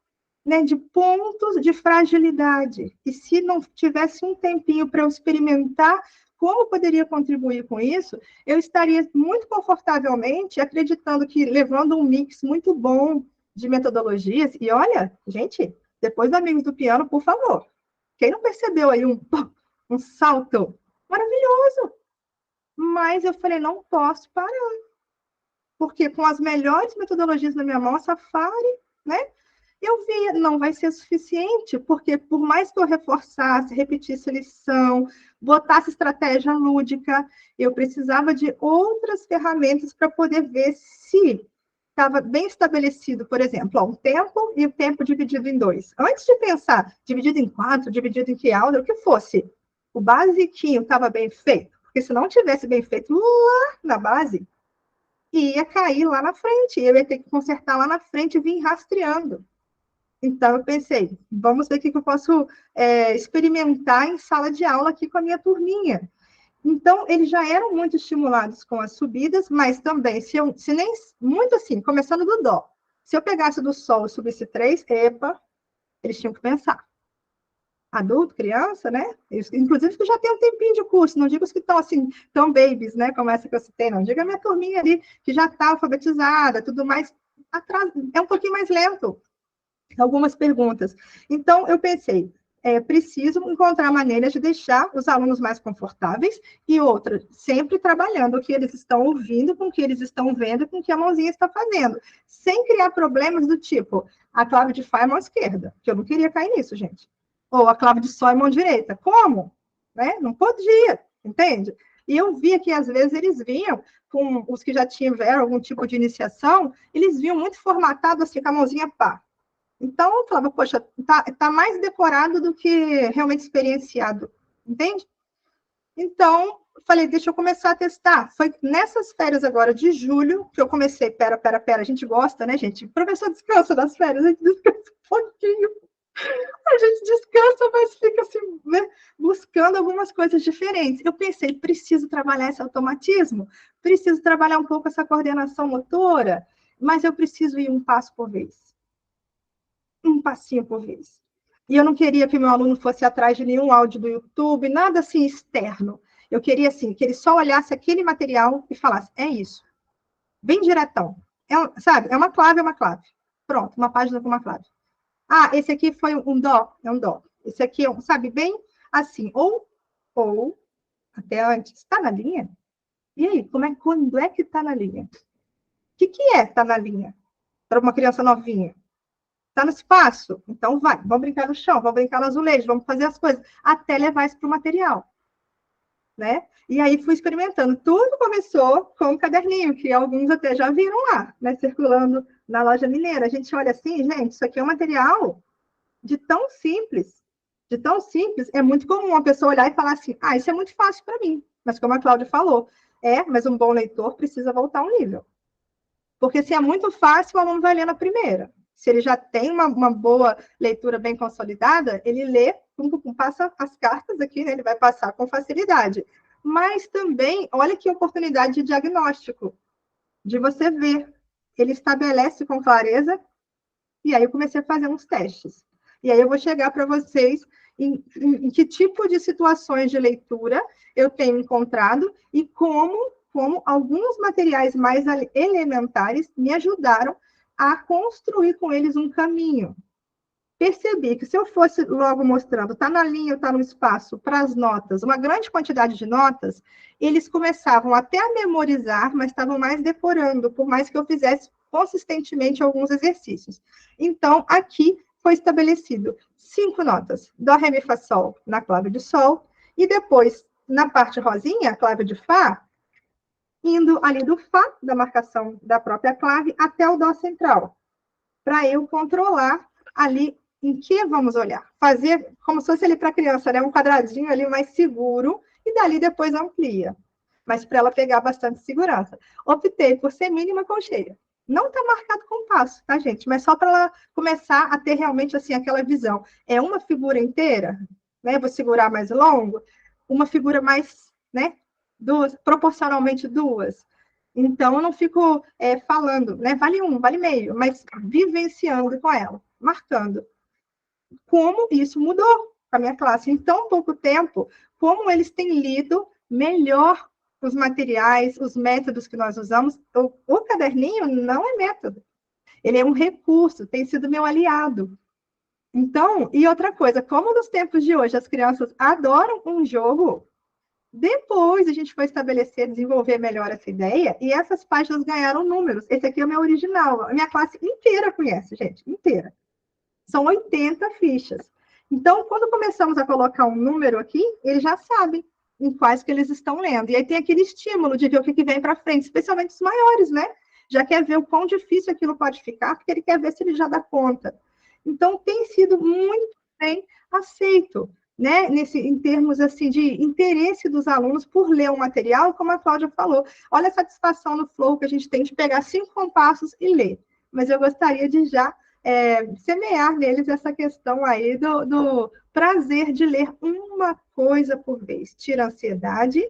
né? De pontos de fragilidade. E se não tivesse um tempinho para eu experimentar como poderia contribuir com isso, eu estaria muito confortavelmente acreditando que, levando um mix muito bom de metodologias, e olha, gente, depois do Amigos do Piano, por favor, quem não percebeu aí um salto maravilhoso? Mas eu falei, não posso parar. Porque com as melhores metodologias na minha mão, a Safari, né? Eu vi, não vai ser suficiente, porque por mais que eu reforçasse, repetisse a lição, botasse estratégia lúdica, eu precisava de outras ferramentas para poder ver se estava bem estabelecido, por exemplo, um tempo e o tempo dividido em 2. Antes de pensar dividido em 4, dividido em que aula, o que fosse, o basiquinho estava bem feito, porque se não tivesse bem feito lá na base, ia cair lá na frente, eu ia ter que consertar lá na frente e vir rastreando. Então, eu pensei, vamos ver o que eu posso experimentar em sala de aula aqui com a minha turminha. Então, eles já eram muito estimulados com as subidas, mas também, se nem muito assim, começando do dó. Se eu pegasse do sol e subisse 3, epa, eles tinham que pensar. Adulto, criança, né? Inclusive, que já tem um tempinho de curso, não digo os que estão assim, tão babies, né? Como essa que eu citei, não. Diga a minha turminha ali, que já está alfabetizada, tudo mais, atrás, é um pouquinho mais lento. Algumas perguntas. Então, eu pensei, preciso encontrar maneiras de deixar os alunos mais confortáveis e outra, sempre trabalhando o que eles estão ouvindo, com o que eles estão vendo, com o que a mãozinha está fazendo, sem criar problemas do tipo, a clave de Fá é mão esquerda, que eu não queria cair nisso, gente. Ou a clave de Sol é mão direita. Como? Né? Não podia, entende? E eu via que, às vezes, eles vinham, com os que já tiveram algum tipo de iniciação, eles vinham muito formatados assim, com a mãozinha pá. Então, eu falava, poxa, tá mais decorado do que realmente experienciado, entende? Então, falei, deixa eu começar a testar. Foi nessas férias agora de julho que eu comecei, pera, a gente gosta, né, gente? O professor descansa das férias, a gente descansa um pouquinho. A gente descansa, mas fica assim, né, buscando algumas coisas diferentes. Eu pensei, preciso trabalhar esse automatismo, preciso trabalhar um pouco essa coordenação motora, mas eu preciso ir um passo por vez. Um passinho por vez. E eu não queria que meu aluno fosse atrás de nenhum áudio do YouTube, nada assim externo. Eu queria, assim, que ele só olhasse aquele material e falasse, é isso. Bem diretão. Sabe, é uma clave. Pronto, uma página com uma clave. Ah, esse aqui foi um dó, é um dó. Esse aqui é um, sabe, bem assim. Ou até antes, está na linha? E aí, quando é que está na linha? O que é estar na linha? Para uma criança novinha. Está no espaço? Então vai, vamos brincar no chão, vamos brincar no azulejo, vamos fazer as coisas, até levar isso para o material. Né? E aí fui experimentando. Tudo começou com um caderninho, que alguns até já viram lá, né? Circulando na loja mineira. A gente olha assim, gente, isso aqui é um material de tão simples. De tão simples, é muito comum a pessoa olhar e falar assim, isso é muito fácil para mim. Mas como a Cláudia falou, mas um bom leitor precisa voltar um nível. Porque se é muito fácil, o aluno vai ler na primeira. Se ele já tem uma boa leitura bem consolidada, ele lê, passa as cartas aqui, né? Ele vai passar com facilidade. Mas também, olha que oportunidade de diagnóstico, de você ver. Ele estabelece com clareza, e aí eu comecei a fazer uns testes. E aí eu vou chegar para vocês em que tipo de situações de leitura eu tenho encontrado e como alguns materiais mais elementares me ajudaram a construir com eles um caminho. Percebi que se eu fosse logo mostrando, está na linha, está no espaço, para as notas, uma grande quantidade de notas, eles começavam até a memorizar, mas estavam mais decorando, por mais que eu fizesse consistentemente alguns exercícios. Então, aqui foi estabelecido 5 notas, Dó, Ré, Mi, Fá, Sol, na clave de Sol, e depois, na parte rosinha, a clave de Fá, indo ali do Fá, da marcação da própria clave, até o Dó central, para eu controlar ali em que vamos olhar. Fazer como se fosse ali para a criança, né? Um quadradinho ali mais seguro, e dali depois amplia. Mas para ela pegar bastante segurança. Optei por ser mínima com cheia. Não está marcado com passo, tá, gente? Mas só para ela começar a ter realmente assim aquela visão. É uma figura inteira, né? Vou segurar mais longo, uma figura mais, né? Duas, proporcionalmente duas. Então, eu não fico falando, né? Vale um, vale meio, mas vivenciando com ela, marcando. Como isso mudou a minha classe em tão pouco tempo, como eles têm lido melhor os materiais, os métodos que nós usamos. O caderninho não é método, ele é um recurso, tem sido meu aliado. Então, e outra coisa, como nos tempos de hoje as crianças adoram um jogo, depois a gente foi estabelecer, desenvolver melhor essa ideia, e essas páginas ganharam números. Esse aqui é o meu original, a minha classe inteira conhece, gente, inteira. São 80 fichas. Então, quando começamos a colocar um número aqui, eles já sabem em quais que eles estão lendo. E aí tem aquele estímulo de ver o que vem para frente, especialmente os maiores, né? Já quer ver o quão difícil aquilo pode ficar, porque ele quer ver se ele já dá conta. Então, tem sido muito bem aceito, né? Em termos assim, de interesse dos alunos por ler o material, como a Cláudia falou. Olha a satisfação no flow que a gente tem de pegar 5 compassos e ler. Mas eu gostaria de já semear neles essa questão aí do prazer de ler uma coisa por vez. Tira a ansiedade,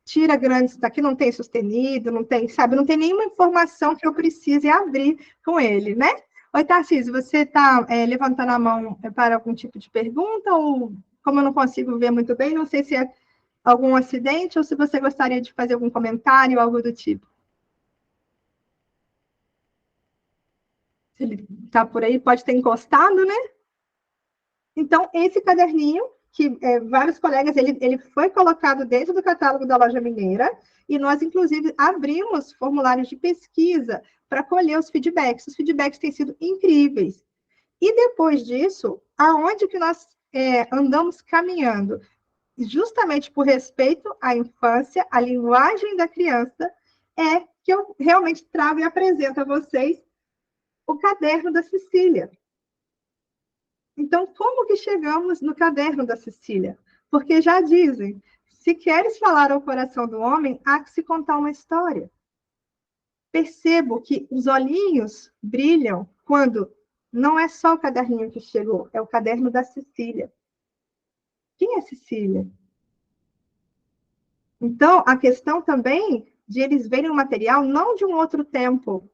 tira grandes, daqui não tem sustenido, não tem, sabe, não tem nenhuma informação que eu precise abrir com ele, né? Oi, Tarcísio, você está levantando a mão para algum tipo de pergunta, ou como eu não consigo ver muito bem, não sei se é algum acidente ou se você gostaria de fazer algum comentário, algo do tipo. Se ele está por aí, pode ter encostado, né? Então, esse caderninho, que vários colegas, ele foi colocado dentro do catálogo da Loja Mineira, e nós, inclusive, abrimos formulários de pesquisa para colher os feedbacks. Os feedbacks têm sido incríveis. E depois disso, aonde que nós andamos caminhando? Justamente por respeito à infância, à linguagem da criança, é que eu realmente trago e apresento a vocês o caderno da Cecília. Então, como que chegamos no caderno da Cecília? Porque já dizem, se queres falar ao coração do homem, há que se contar uma história. Percebo que os olhinhos brilham quando não é só o caderninho que chegou, é o caderno da Cecília. Quem é Cecília? Então, a questão também de eles verem o material não de um outro tempo,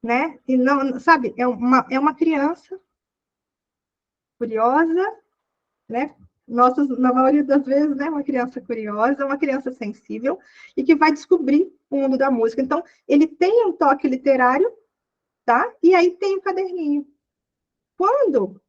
né? E não, sabe, é uma criança curiosa, né? Na maioria das vezes, né, uma criança curiosa, uma criança sensível, e que vai descobrir o mundo da música. Então, ele tem um toque literário, tá? E aí tem o caderninho. Quando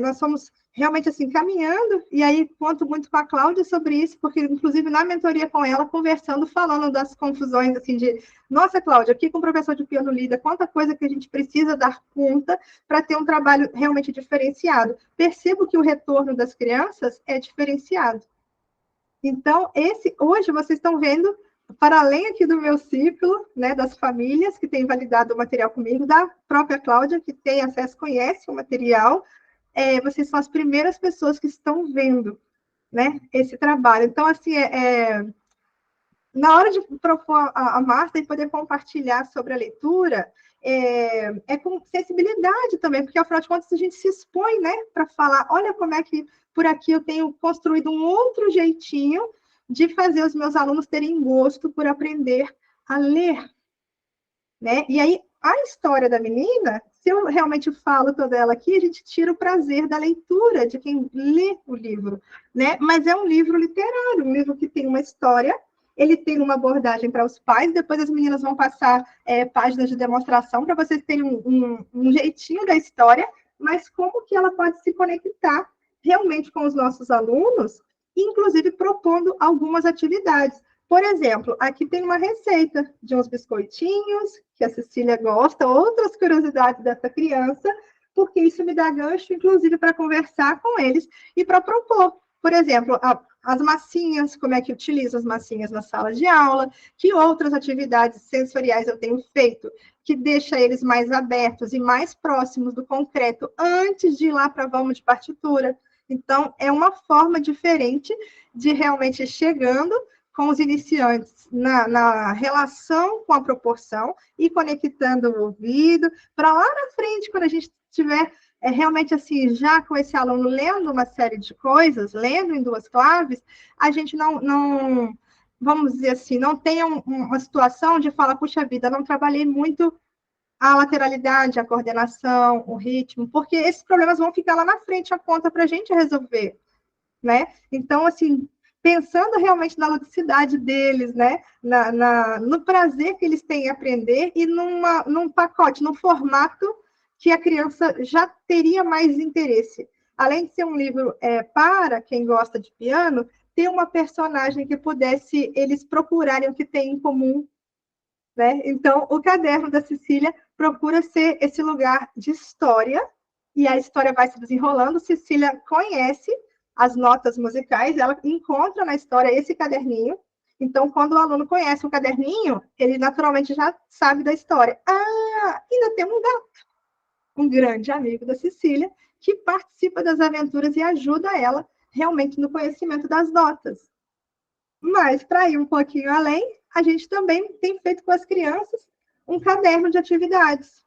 nós fomos realmente assim, caminhando, e aí conto muito com a Cláudia sobre isso, porque, inclusive, na mentoria com ela, conversando, falando das confusões, assim, de, nossa, Cláudia, aqui com o professor de piano lida, quanta coisa que a gente precisa dar conta para ter um trabalho realmente diferenciado. Percebo que o retorno das crianças é diferenciado. Então, hoje vocês estão vendo, para além aqui do meu ciclo, né, das famílias que têm validado o material comigo, da própria Cláudia, que tem acesso, conhece o material, vocês são as primeiras pessoas que estão vendo, né, esse trabalho. Então, assim, na hora de propor a Marta e poder compartilhar sobre a leitura, com sensibilidade também, porque, afinal de contas, a gente se expõe, né, para falar, olha como é que por aqui eu tenho construído um outro jeitinho de fazer os meus alunos terem gosto por aprender a ler, né? E aí, a história da menina, se eu realmente falo toda ela aqui, a gente tira o prazer da leitura de quem lê o livro, né? Mas é um livro literário, um livro que tem uma história, ele tem uma abordagem para os pais, depois as meninas vão passar páginas de demonstração para vocês terem um jeitinho da história, mas como que ela pode se conectar realmente com os nossos alunos, inclusive propondo algumas atividades. Por exemplo, aqui tem uma receita de uns biscoitinhos, que a Cecília gosta, outras curiosidades dessa criança, porque isso me dá gancho, inclusive, para conversar com eles e para propor. Por exemplo, as massinhas, como é que utilizo as massinhas na sala de aula, que outras atividades sensoriais eu tenho feito, que deixa eles mais abertos e mais próximos do concreto antes de ir lá para a vamos de partitura. Então, é uma forma diferente de realmente ir chegando com os iniciantes na relação com a proporção e conectando o ouvido, para lá na frente, quando a gente estiver realmente assim, já com esse aluno lendo uma série de coisas, lendo em duas claves, a gente não vamos dizer assim, não tenha uma situação de falar, puxa vida, não trabalhei muito a lateralidade, a coordenação, o ritmo, porque esses problemas vão ficar lá na frente, a conta para a gente resolver, né? Então, assim, pensando realmente na ludicidade deles, né? No prazer que eles têm em aprender e num pacote, num formato que a criança já teria mais interesse. Além de ser um livro para quem gosta de piano, ter uma personagem que pudesse eles procurarem o que tem em comum, né? Então, o caderno da Cecília procura ser esse lugar de história, e a história vai se desenrolando. Cecília conhece as notas musicais, ela encontra na história esse caderninho. Então, quando o aluno conhece o caderninho, ele naturalmente já sabe da história. Ah, ainda tem um gato, um grande amigo da Cecília, que participa das aventuras e ajuda ela realmente no conhecimento das notas. Mas, para ir um pouquinho além, a gente também tem feito com as crianças um caderno de atividades.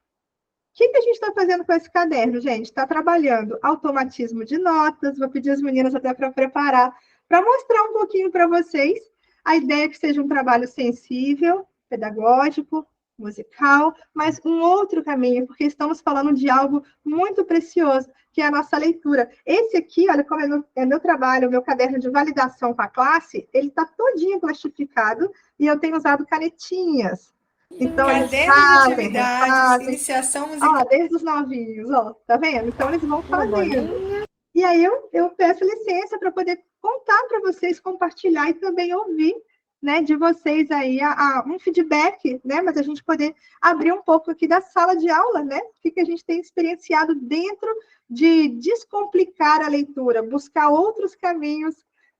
O que a gente está fazendo com esse caderno, gente? Está trabalhando automatismo de notas, vou pedir as meninas até para preparar, para mostrar um pouquinho para vocês. A ideia é que seja um trabalho sensível, pedagógico, musical, mas um outro caminho, porque estamos falando de algo muito precioso, que é a nossa leitura. Esse aqui, olha como é meu trabalho, o meu caderno de validação com a classe, ele está todinho plastificado e eu tenho usado canetinhas. Então, Caderno de atividades, refazem. iniciação musical. Ó, desde os novinhos, ó, tá vendo? Então, eles vão fazendo. E aí, eu peço licença para poder contar para vocês, compartilhar e também ouvir, né, de vocês aí um feedback, né, mas a gente poder abrir um pouco aqui da sala de aula, né, o que a gente tem experienciado dentro de descomplicar a leitura, buscar outros caminhos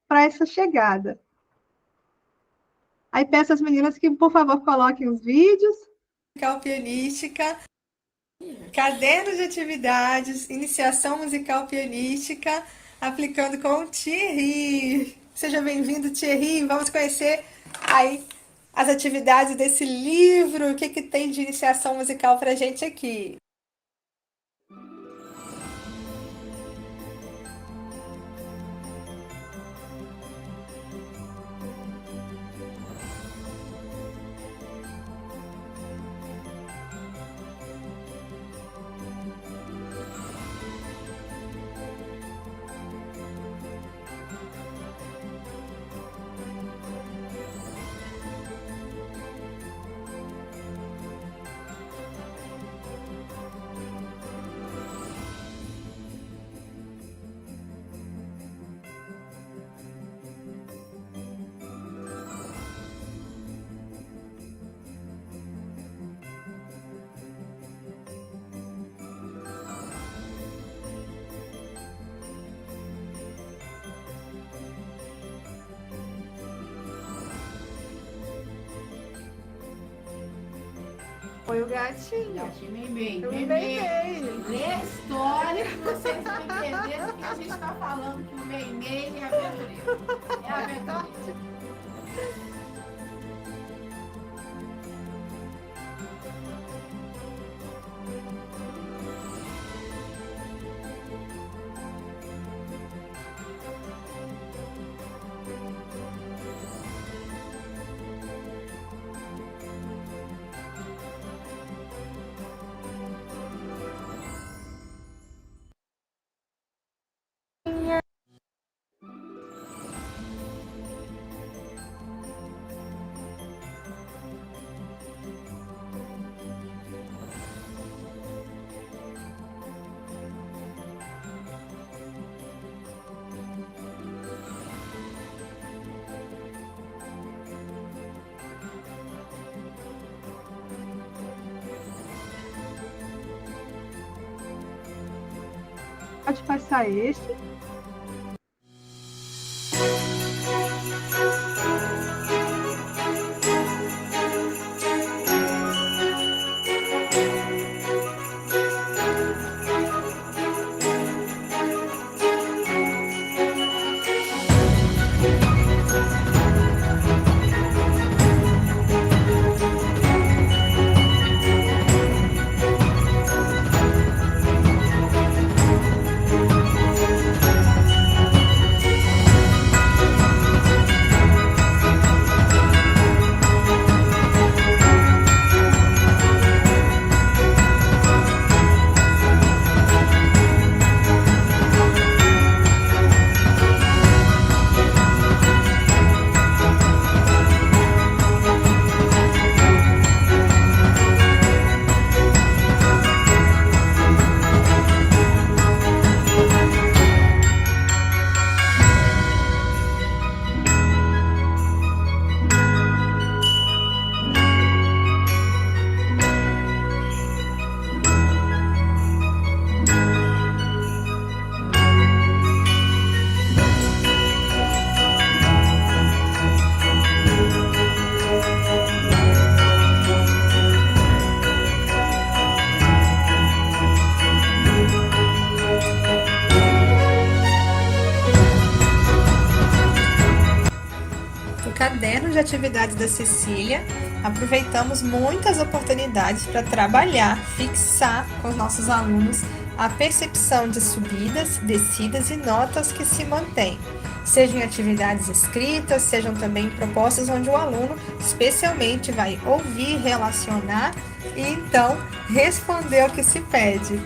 para essa chegada. Aí peço às meninas que, por favor, coloquem os vídeos. Musical pianística, caderno de atividades, iniciação musical pianística, aplicando com o Thierry. Seja bem-vindo, Thierry. Vamos conhecer aí as atividades desse livro. O que tem de iniciação musical para a gente aqui? Foi o gatinho. Gatinho Meimei. Eu Meimei. inventei. Lê a história que vocês vão entender do que a gente está falando, que o Meimei é aventureiro. É aventureiro. Pode passar esse. Caderno de atividades da Cecília, aproveitamos muitas oportunidades para trabalhar, fixar com os nossos alunos a percepção de subidas, descidas e notas que se mantêm, sejam em atividades escritas, sejam também em propostas onde o aluno especialmente vai ouvir, relacionar e então responder o que se pede.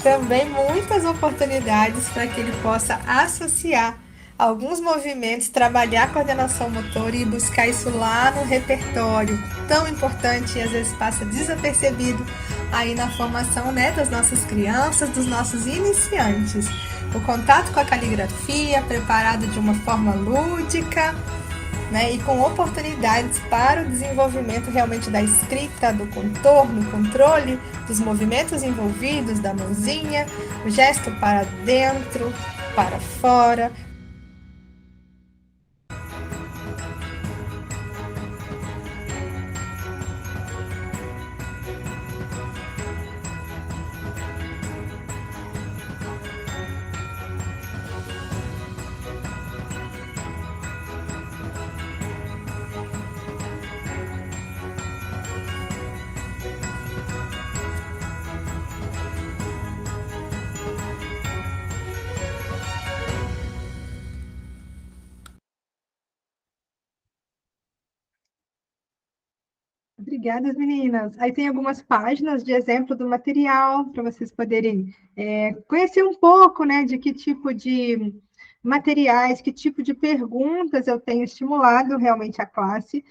Também muitas oportunidades para que ele possa associar alguns movimentos, trabalhar a coordenação motora e buscar isso lá no repertório, tão importante e às vezes passa desapercebido aí na formação, né, das nossas crianças, dos nossos iniciantes. O contato com a caligrafia, preparado de uma forma lúdica, né, e com oportunidades para o desenvolvimento realmente da escrita, do contorno, controle dos movimentos envolvidos, da mãozinha, o gesto para dentro, para fora. Obrigada, meninas. Aí tem algumas páginas de exemplo do material para vocês poderem conhecer um pouco, né, de que tipo de materiais, que tipo de perguntas eu tenho estimulado realmente a classe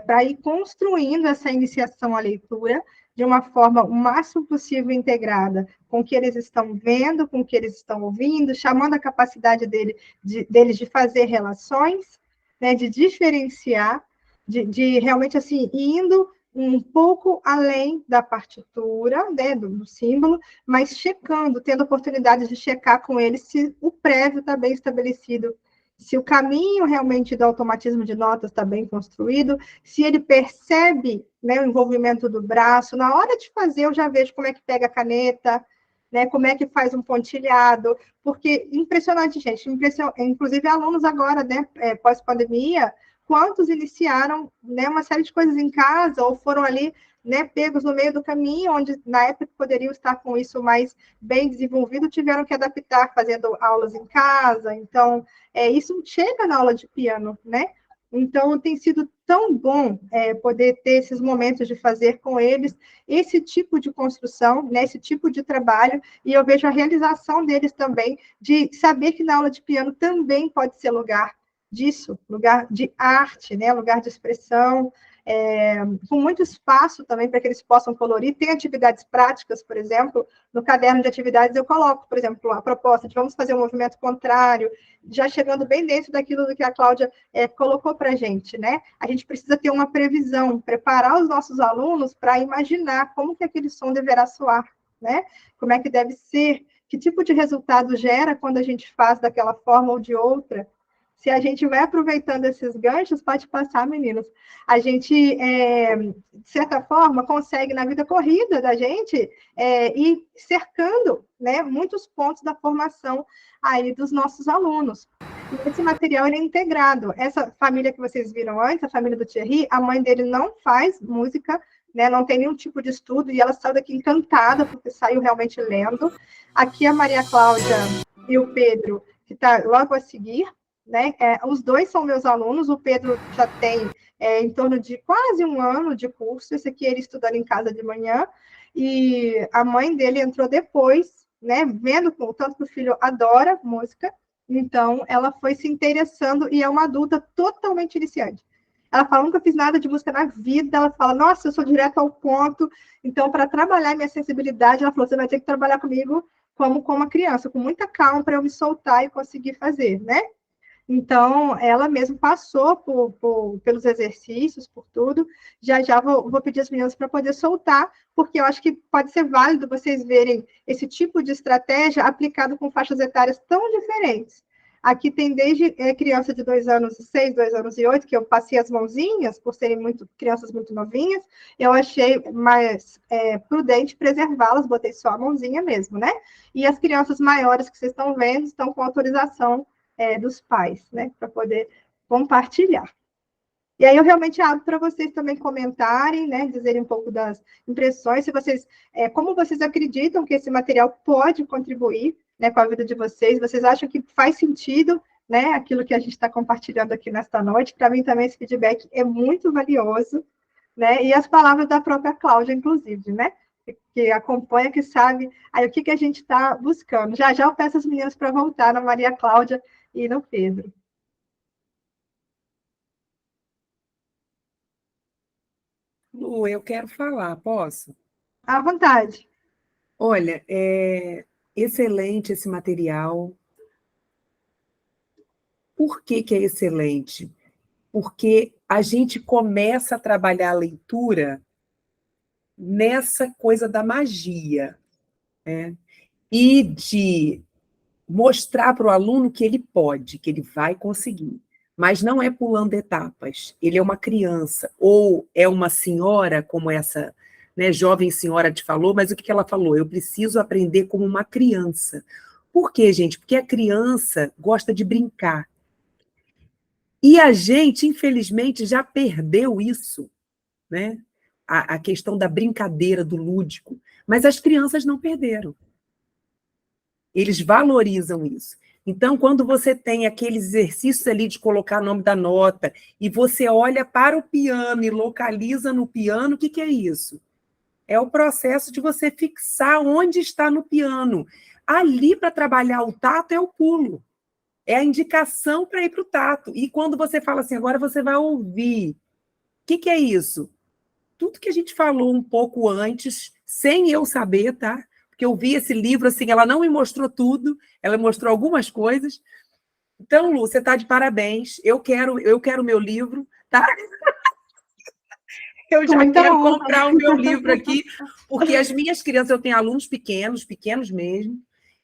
para ir construindo essa iniciação à leitura de uma forma o máximo possível integrada com o que eles estão vendo, com o que eles estão ouvindo, chamando a capacidade deles de fazer relações, né, de diferenciar, de realmente, assim, indo um pouco além da partitura, né, do símbolo, mas checando, tendo oportunidade de checar com eles se o prévio está bem estabelecido, se o caminho realmente do automatismo de notas está bem construído, se ele percebe, né, o envolvimento do braço. Na hora de fazer, eu já vejo como é que pega a caneta, né, como é que faz um pontilhado, porque impressionante, gente, inclusive alunos agora, né, pós-pandemia, quantos iniciaram, né, uma série de coisas em casa, ou foram ali, né, pegos no meio do caminho, onde na época poderiam estar com isso mais bem desenvolvido, tiveram que adaptar fazendo aulas em casa. Então, isso chega na aula de piano, né? Então, tem sido tão bom poder ter esses momentos de fazer com eles esse tipo de construção, né, esse tipo de trabalho, e eu vejo a realização deles também, de saber que na aula de piano também pode ser lugar disso, lugar de arte, né, lugar de expressão, com muito espaço também para que eles possam colorir. Tem atividades práticas, por exemplo, no caderno de atividades eu coloco, por exemplo, a proposta de vamos fazer um movimento contrário, já chegando bem dentro daquilo do que a Cláudia colocou para a gente, né? A gente precisa ter uma previsão, preparar os nossos alunos para imaginar como que aquele som deverá soar, né? Como é que deve ser que tipo de resultado gera quando a gente faz daquela forma ou de outra. Se a gente vai aproveitando esses ganchos, pode passar, meninos. A gente, de certa forma, consegue, na vida corrida da gente, ir cercando, né, muitos pontos da formação aí dos nossos alunos. E esse material ele é integrado. Essa família que vocês viram antes, a família do Thierry, a mãe dele não faz música, né, não tem nenhum tipo de estudo, e ela saiu daqui encantada, porque saiu realmente lendo. Aqui a Maria Cláudia e o Pedro, que está logo a seguir, né? Os dois são meus alunos, o Pedro já tem em torno de quase 1 ano de curso, esse aqui ele estudando em casa de manhã, e a mãe dele entrou depois, né? Vendo o tanto que o filho adora música, então ela foi se interessando e é uma adulta totalmente iniciante. Ela fala, nunca fiz nada de música na vida, ela fala, nossa, eu sou direto ao ponto, então para trabalhar minha sensibilidade, ela falou, você vai ter que trabalhar comigo como uma criança, com muita calma para eu me soltar e conseguir fazer, né? Então, ela mesma passou pelos exercícios, por tudo. Já já vou pedir às meninas para poder soltar, porque eu acho que pode ser válido vocês verem esse tipo de estratégia aplicado com faixas etárias tão diferentes. Aqui tem desde criança de 2 anos e 6, 2 anos e 8, que eu passei as mãozinhas, por serem crianças muito novinhas, eu achei mais prudente preservá-las, botei só a mãozinha mesmo, né? E as crianças maiores que vocês estão vendo estão com autorização dos pais, né, para poder compartilhar. E aí eu realmente abro para vocês também comentarem, né, dizerem um pouco das impressões, se vocês, como vocês acreditam que esse material pode contribuir, né, com a vida de vocês acham que faz sentido, né, aquilo que a gente está compartilhando aqui nesta noite. Para mim também esse feedback é muito valioso, né, e as palavras da própria Cláudia, inclusive, né, que acompanha, que sabe aí o que a gente está buscando. Já já eu peço as meninas para voltar, na Maria Cláudia e no Pedro. Lu, eu quero falar, posso? À vontade. Olha, é excelente esse material. Por que que é excelente? Porque a gente começa a trabalhar a leitura nessa coisa da magia, né? E de mostrar para o aluno que ele pode, que ele vai conseguir. Mas não é pulando etapas. Ele é uma criança, ou é uma senhora, como essa, né, jovem senhora te falou, mas o que ela falou? Eu preciso aprender como uma criança. Por quê, gente? Porque a criança gosta de brincar. E a gente, infelizmente, já perdeu isso, né? A questão da brincadeira, do lúdico. Mas as crianças não perderam. Eles valorizam isso. Então, quando você tem aqueles exercícios ali de colocar o nome da nota, e você olha para o piano e localiza no piano, o que que é isso? É o processo de você fixar onde está no piano. Ali, para trabalhar o tato, é o pulo. É a indicação para ir para o tato. E quando você fala assim, agora você vai ouvir. O que que é isso? Tudo que a gente falou um pouco antes, sem eu saber, tá? Porque eu vi esse livro, assim, ela não me mostrou tudo, ela mostrou algumas coisas. Então, Lu, você está de parabéns. Eu quero o meu livro, tá? Eu já Muita quero honra. comprar o meu livro aqui, porque as minhas crianças, eu tenho alunos pequenos, pequenos mesmo,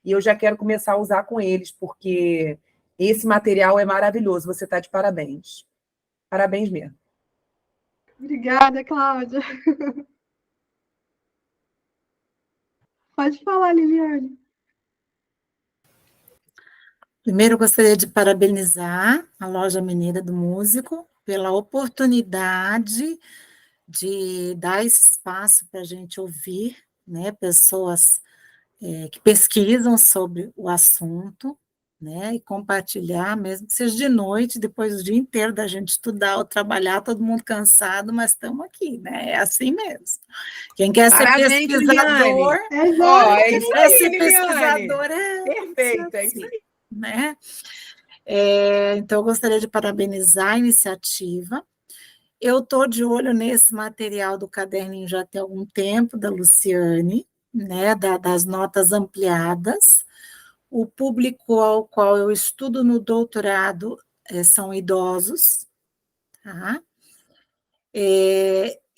e eu já quero começar a usar com eles, porque esse material é maravilhoso. Você está de parabéns. Parabéns mesmo. Obrigada, Cláudia. Pode falar, Liliane. Primeiro, eu gostaria de parabenizar a Loja Menina do Músico pela oportunidade de dar espaço para a gente ouvir, né, pessoas que pesquisam sobre o assunto, né, e compartilhar, mesmo que seja de noite, depois do dia inteiro da gente estudar ou trabalhar, todo mundo cansado, mas estamos aqui, né? É assim mesmo. Quem quer ser Parabéns, pesquisador, Liliane. Ó, É quem isso quer aí, ser Liliane. pesquisador Perfeito, é isso assim, aí. né? Então, eu gostaria de parabenizar a iniciativa. Eu estou de olho nesse material do caderninho já tem algum tempo, da Luciane, né, das notas ampliadas. O público ao qual eu estudo no doutorado são idosos, tá?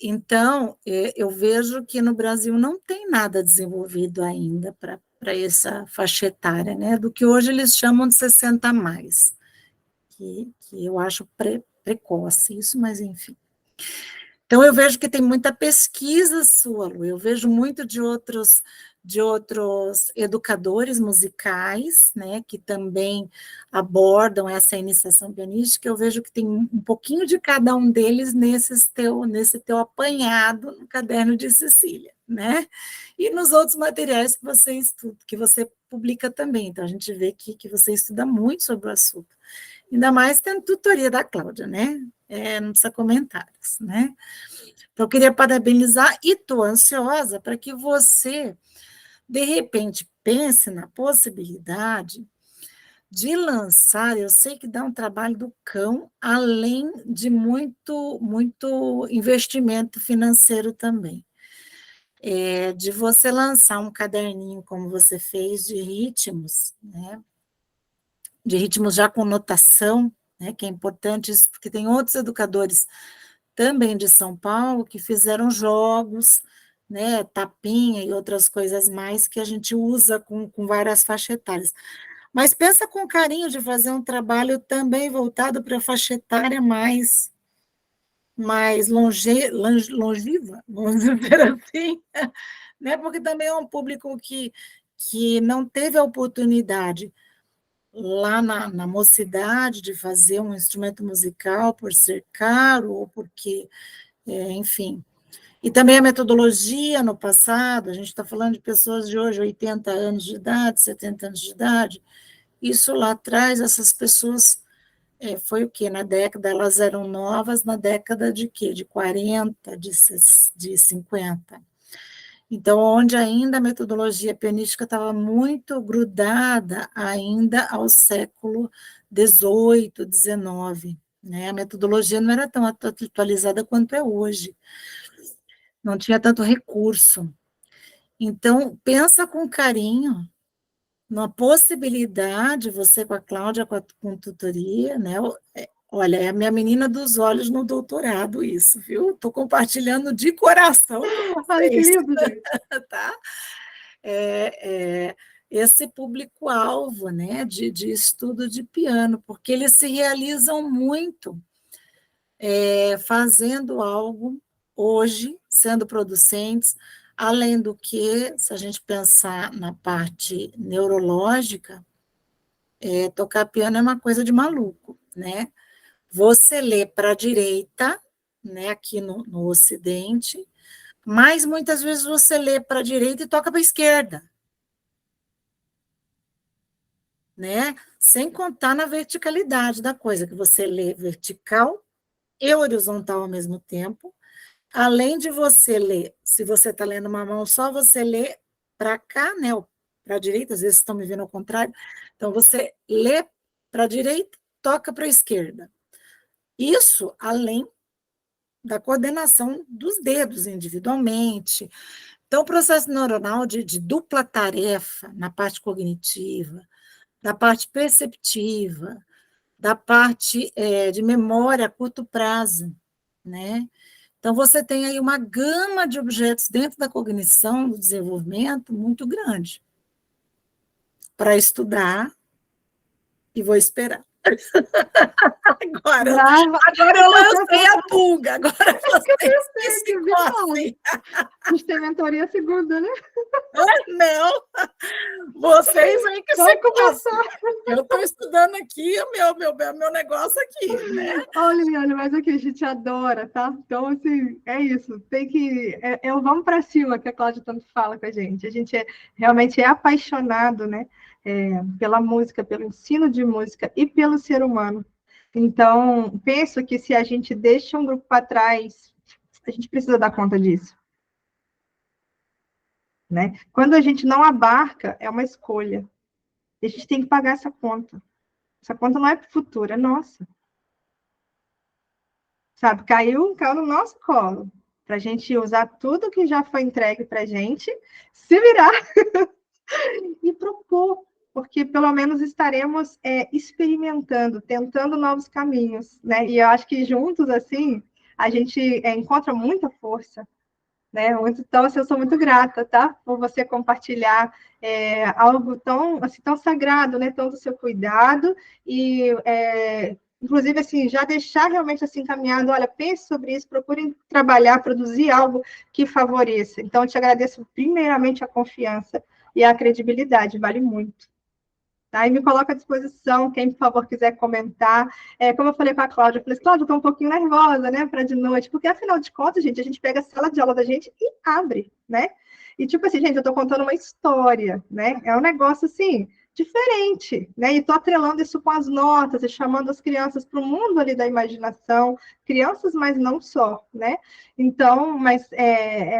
Então, eu vejo que no Brasil não tem nada desenvolvido ainda para essa faixa etária, né? Do que hoje eles chamam de 60 a mais, que eu acho precoce isso, mas enfim. Então, eu vejo que tem muita pesquisa sua, Lu, eu vejo muito de outros educadores musicais, né, que também abordam essa iniciação pianística, eu vejo que tem um pouquinho de cada um deles nesse teu apanhado no caderno de Cecília, né, e nos outros materiais que você estuda, que você publica também, então a gente vê que você estuda muito sobre o assunto, ainda mais tendo tutoria da Cláudia, né, não precisa comentários, né. Então, eu queria parabenizar e estou ansiosa para que você, de repente, pense na possibilidade de lançar, eu sei que dá um trabalho do cão, além de muito investimento financeiro também. De você lançar um caderninho, como você fez, de ritmos, né? De ritmos já com notação, né? Que é importante isso, porque tem outros educadores também de São Paulo, que fizeram jogos, né, tapinha e outras coisas mais que a gente usa com várias faixas etárias. Mas pensa com carinho de fazer um trabalho também voltado para a faixa etária mais longiva, vamos dizer assim, né, porque também é um público que não teve a oportunidade lá na mocidade de fazer um instrumento musical por ser caro ou porque enfim. E também a metodologia no passado, a gente está falando de pessoas de hoje, 80 anos de idade, 70 anos de idade, isso lá atrás, essas pessoas, foi o quê? Na década, elas eram novas na década de quê? De 40, de 50. Então, onde ainda a metodologia pianística estava muito grudada ainda ao século XVIII, XIX, né? A metodologia não era tão atualizada quanto é hoje, não tinha tanto recurso. Então, pensa com carinho na possibilidade, você com a Cláudia, com tutoria, né? Olha, é a minha menina dos olhos no doutorado isso, viu? Estou compartilhando de coração com Ai, que vocês, lindo, gente. tá? Esse público-alvo, né, de estudo de piano, porque eles se realizam muito fazendo algo hoje, sendo producentes, além do que, se a gente pensar na parte neurológica, tocar piano é uma coisa de maluco, né? Você lê para a direita, né, aqui no Ocidente, mas muitas vezes você lê para a direita e toca para a esquerda, né? Sem contar na verticalidade da coisa, que você lê vertical e horizontal ao mesmo tempo, além de você ler, se você está lendo uma mão só, você lê para cá, né, para a direita, às vezes estão me vendo ao contrário, então você lê para a direita, toca para a esquerda. Isso além da coordenação dos dedos individualmente. Então, o processo neuronal de dupla tarefa na parte cognitiva, da parte perceptiva, da parte de memória a curto prazo, né? Então, você tem aí uma gama de objetos dentro da cognição, do desenvolvimento, muito grande para estudar, e vou esperar. Agora eu lancei a pulga, agora vocês que gostem. A gente tem mentoria segunda, né? Não, vocês aí que se começar. Eu estou estudando aqui o meu negócio aqui, né? Olha, Liliane, mas aqui a gente adora, tá? Então, assim, é isso. Tem que... o vamos para cima que a Cláudia tanto fala com a gente. A gente realmente é apaixonado, né? Pela música, pelo ensino de música e pelo ser humano. Então, penso que se a gente deixa um grupo para trás, a gente precisa dar conta disso. Né? Quando a gente não abarca, é uma escolha. E a gente tem que pagar essa conta. Essa conta não é para o futuro, é nossa. Sabe, caiu no nosso colo. Para a gente usar tudo que já foi entregue para a gente, se virar e propor. Porque pelo menos estaremos experimentando, tentando novos caminhos. Né? E eu acho que juntos, assim, a gente encontra muita força. né? Então, assim, eu sou muito grata, tá? Por você compartilhar algo tão, assim, tão sagrado, né? Tão do seu cuidado e, inclusive, assim, já deixar realmente assim encaminhado, olha, pense sobre isso, procurem trabalhar, produzir algo que favoreça. Então, eu te agradeço primeiramente a confiança e a credibilidade, vale muito. Tá? E me coloca à disposição, quem, por favor, quiser comentar. Como eu falei para a Cláudia, eu falei, Cláudia, eu estou um pouquinho nervosa, né, para de noite, porque, afinal de contas, gente, a gente pega a sala de aula da gente e abre, né? E, tipo assim, gente, eu estou contando uma história, né? É um negócio, assim, diferente, né? E estou atrelando isso com as notas e chamando as crianças para o mundo ali da imaginação, crianças, mas não só, né? Então, mas,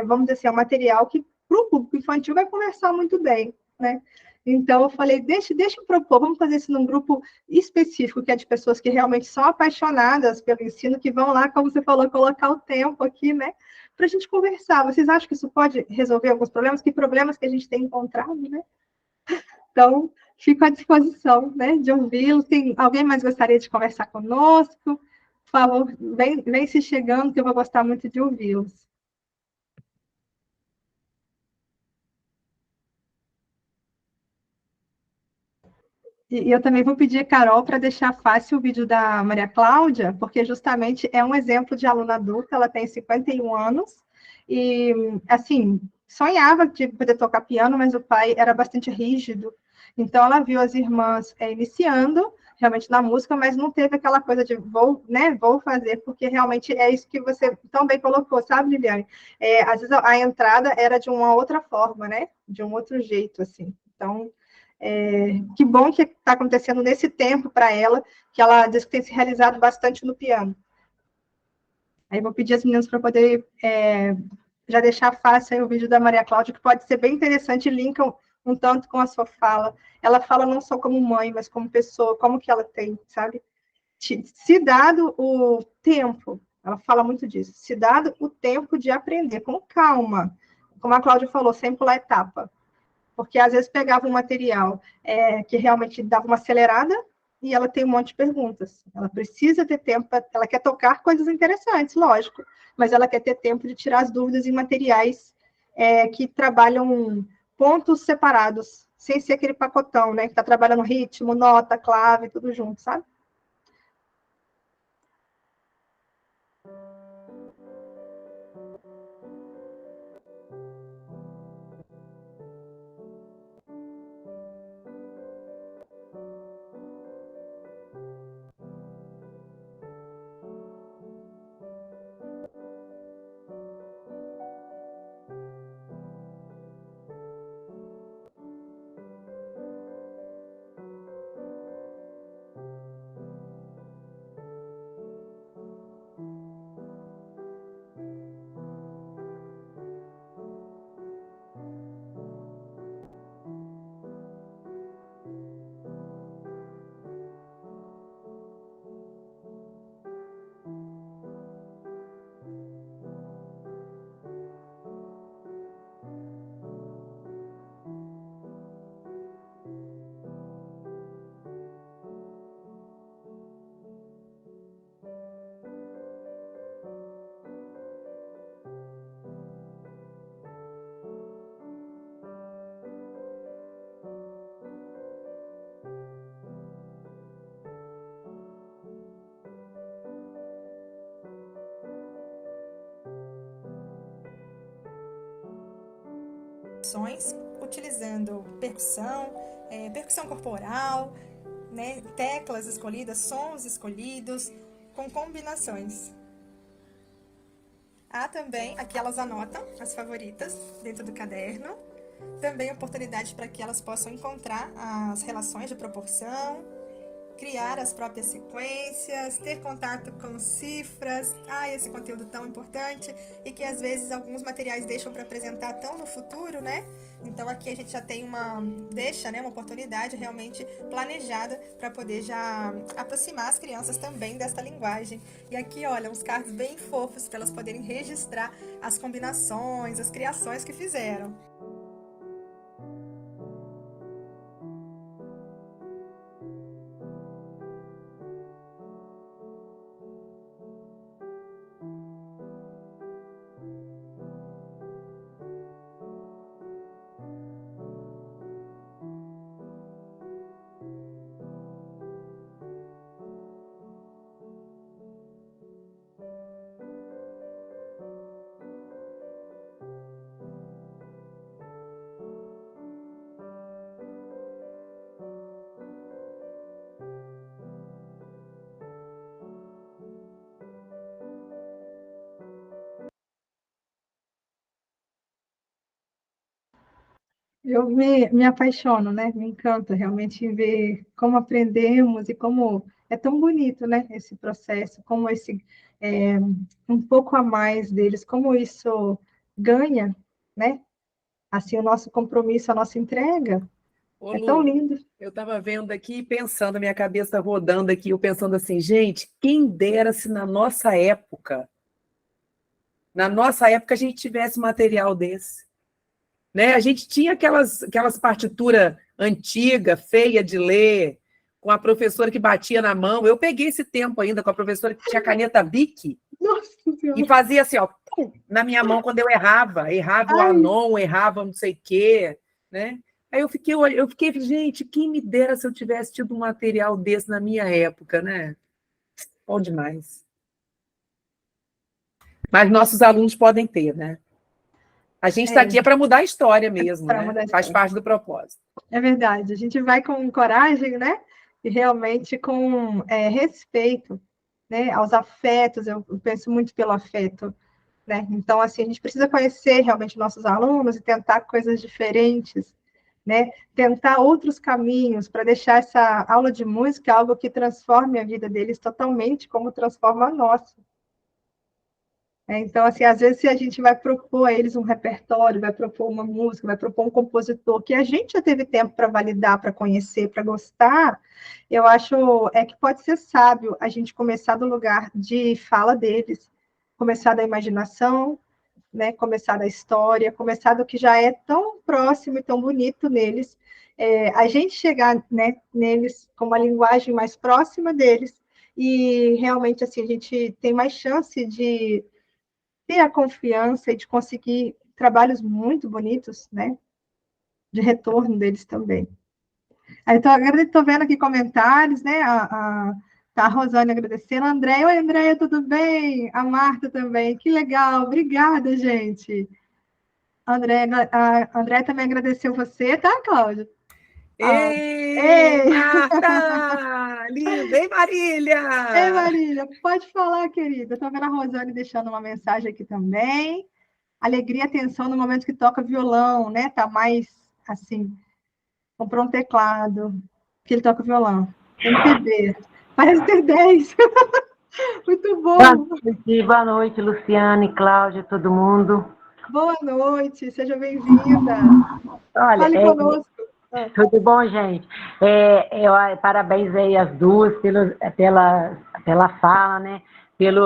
vamos dizer assim, é um material que, para o público infantil, vai conversar muito bem, né? Então, eu falei, deixa eu propor, vamos fazer isso num grupo específico, que é de pessoas que realmente são apaixonadas pelo ensino, que vão lá, como você falou, colocar o tempo aqui, né, para a gente conversar. Vocês acham que isso pode resolver alguns problemas? Que problemas que a gente tem encontrado, né? Então, fico à disposição, né, de ouvi-los. Tem alguém mais gostaria de conversar conosco? Por favor, vem se chegando, que eu vou gostar muito de ouvi-los. E eu também vou pedir a Carol para deixar fácil o vídeo da Maria Cláudia, porque justamente é um exemplo de aluna adulta, ela tem 51 anos, e, assim, sonhava de poder tocar piano, mas o pai era bastante rígido, então ela viu as irmãs iniciando, realmente na música, mas não teve aquela coisa de vou, né, vou fazer, porque realmente é isso que você tão bem colocou, sabe, Liliane? Às vezes a entrada era de uma outra forma, né, de um outro jeito, assim, então... que bom que está acontecendo nesse tempo para ela, que ela diz que tem se realizado bastante no piano. Aí vou pedir as meninas para poder já deixar fácil aí o vídeo da Maria Cláudia, que pode ser bem interessante e linka um tanto com a sua fala. Ela fala não só como mãe, mas como pessoa, como que ela tem, sabe? Se dado o tempo, ela fala muito disso, se dado o tempo de aprender, com calma, como a Cláudia falou, sem pular etapa, porque às vezes pegava um material que realmente dava uma acelerada e ela tem um monte de perguntas. Ela precisa ter tempo, ela quer tocar coisas interessantes, lógico, mas ela quer ter tempo de tirar as dúvidas em materiais que trabalham pontos separados, sem ser aquele pacotão, né? Que está trabalhando ritmo, nota, clave, tudo junto, sabe? Utilizando percussão, percussão corporal, né, teclas escolhidas, sons escolhidos, com combinações. Há também, aqui elas anotam as favoritas dentro do caderno, também oportunidade para que elas possam encontrar as relações de proporção, criar as próprias sequências, ter contato com cifras, esse conteúdo tão importante e que às vezes alguns materiais deixam para apresentar tão no futuro, né? Então aqui a gente já tem uma oportunidade realmente planejada para poder já aproximar as crianças também desta linguagem. E aqui, olha, uns cards bem fofos para elas poderem registrar as combinações, as criações que fizeram. Eu me apaixono, né? Me encanta realmente em ver como aprendemos e como é tão bonito, né? Esse processo, como esse um pouco a mais deles, como isso ganha, né? Assim, o nosso compromisso, a nossa entrega Ô, é tão Lu, lindo. eu estava vendo aqui, pensando, minha cabeça rodando aqui, eu pensando assim, gente, quem dera se na nossa época a gente tivesse material desse, né? A gente tinha aquelas partituras antigas, feia de ler, com a professora que batia na mão. Eu peguei esse tempo ainda com a professora que tinha caneta Bic Nossa e Senhora! fazia assim, ó, pum, na minha mão quando eu errava o Ai, anon, errava não sei o quê, né? Aí eu fiquei, gente, quem me dera se eu tivesse tido um material desse na minha época, né? Bom demais. Mas nossos alunos podem ter, né? A gente está aqui é, para mudar a história mesmo, para né? mudar a Faz história. parte do propósito. É verdade. A gente vai com coragem, né? E realmente com respeito, né? Aos afetos. Eu penso muito pelo afeto, né? Então, assim, a gente precisa conhecer realmente nossos alunos e tentar coisas diferentes, né? Tentar outros caminhos para deixar essa aula de música algo que transforme a vida deles totalmente, como transforma a nossa. Então, assim, às vezes, se a gente vai propor a eles um repertório, vai propor uma música, vai propor um compositor que a gente já teve tempo para validar, para conhecer, para gostar, eu acho que pode ser sábio a gente começar do lugar de fala deles, começar da imaginação, né? Começar da história, começar do que já é tão próximo e tão bonito neles, a gente chegar, né, neles com uma linguagem mais próxima deles e realmente assim a gente tem mais chance de ter a confiança e de conseguir trabalhos muito bonitos, né? De retorno deles também. Então, estou vendo aqui comentários, né? Tá a Rosane agradecendo. A Andréia, oi, Andréia, tudo bem? A Marta também, que legal, obrigada, gente. A Andréia também agradeceu você, tá, Cláudia? Ah, Ei, ei, Marta! Linda! Ei, ei, Marília! Marília, pode falar, querida. Estou vendo a Rosane deixando uma mensagem aqui também. Alegria e atenção no momento que toca violão, né? Tá mais assim, comprou um teclado, que ele toca violão. MPB. Parece ter 10. Muito bom. Boa noite, Luciane, Cláudia, todo mundo. Boa noite, seja bem-vinda. Olha, Fale conosco. tudo bom, gente? Parabéns aí às duas pela fala, né?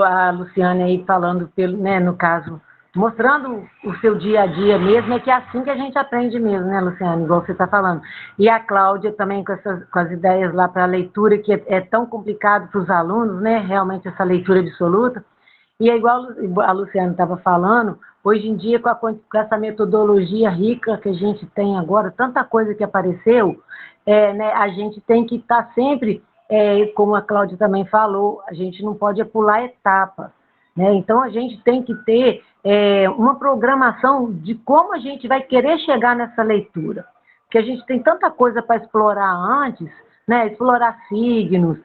A Luciane aí falando, né, no caso, mostrando o seu dia a dia mesmo, é que é assim que a gente aprende mesmo, né, Luciane, igual você está falando. E a Cláudia também com as ideias lá para a leitura, que é tão complicado para os alunos, né, realmente essa leitura absoluta. E é igual a Luciana estava falando, hoje em dia, com essa metodologia rica que a gente tem agora, tanta coisa que apareceu, né, a gente tem que estar sempre, como a Cláudia também falou, a gente não pode pular etapas. Né? Então, a gente tem que ter uma programação de como a gente vai querer chegar nessa leitura. Porque a gente tem tanta coisa para explorar antes, né, explorar signos,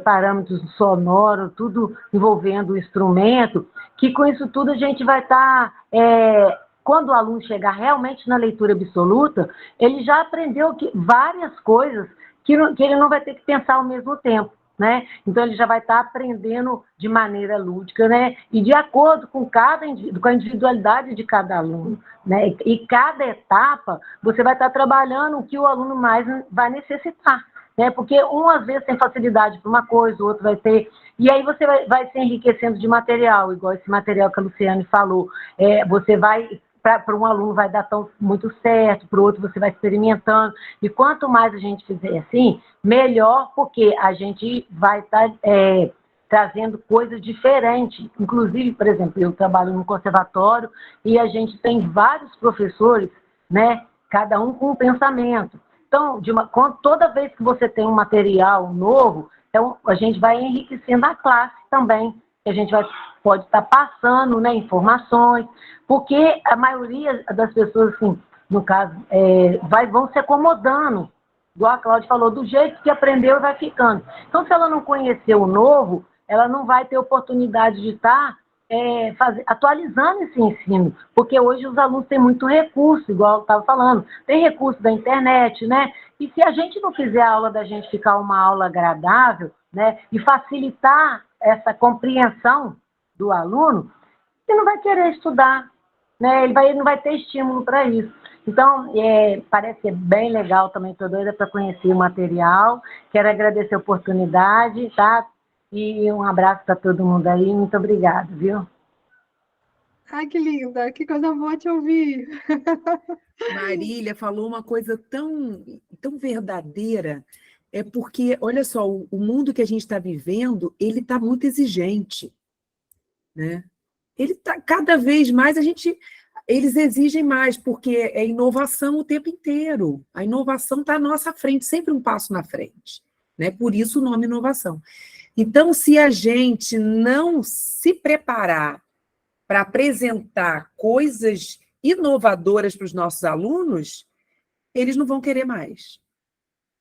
parâmetros sonoros, tudo envolvendo o instrumento, que com isso tudo a gente vai estar, quando o aluno chegar realmente na leitura absoluta, ele já aprendeu várias coisas que ele não vai ter que pensar ao mesmo tempo. Né? Então ele já vai estar aprendendo de maneira lúdica, né? E de acordo com com a individualidade de cada aluno, né? E cada etapa você vai estar trabalhando o que o aluno mais vai necessitar, né? Porque um às vezes tem facilidade para uma coisa, o outro vai ter, e aí você vai se enriquecendo de material, igual esse material que a Luciane falou. Você vai para um aluno vai dar muito certo, para o outro você vai experimentando. E quanto mais a gente fizer assim, melhor, porque a gente vai estar trazendo coisas diferentes. Inclusive, por exemplo, eu trabalho no conservatório e a gente tem vários professores, né, cada um com um pensamento. Então, toda vez que você tem um material novo, então a gente vai enriquecendo a classe também. A gente pode estar passando, né, informações, porque a maioria das pessoas, assim, no caso, vão se acomodando, igual a Cláudia falou, do jeito que aprendeu vai ficando. Então, se ela não conhecer o novo, ela não vai ter oportunidade de estar atualizando esse ensino, porque hoje os alunos têm muito recurso, igual eu estava falando, tem recurso da internet, né? E se a gente não fizer a aula da gente ficar uma aula agradável, né, e facilitar essa compreensão do aluno, ele não vai querer estudar, né? Ele não vai ter estímulo para isso. Então, parece ser bem legal também, estou doida para conhecer o material, quero agradecer a oportunidade, tá? E um abraço para todo mundo aí, muito obrigada, viu? Ai, que linda, que coisa boa te ouvir. Marília falou uma coisa tão verdadeira, é porque, olha só, o mundo que a gente está vivendo, ele está muito exigente, né? Ele tá cada vez mais eles exigem mais, porque é inovação o tempo inteiro. A inovação está à nossa frente, sempre um passo na frente, né? Por isso o nome inovação. Então, se a gente não se preparar para apresentar coisas inovadoras para os nossos alunos, eles não vão querer mais.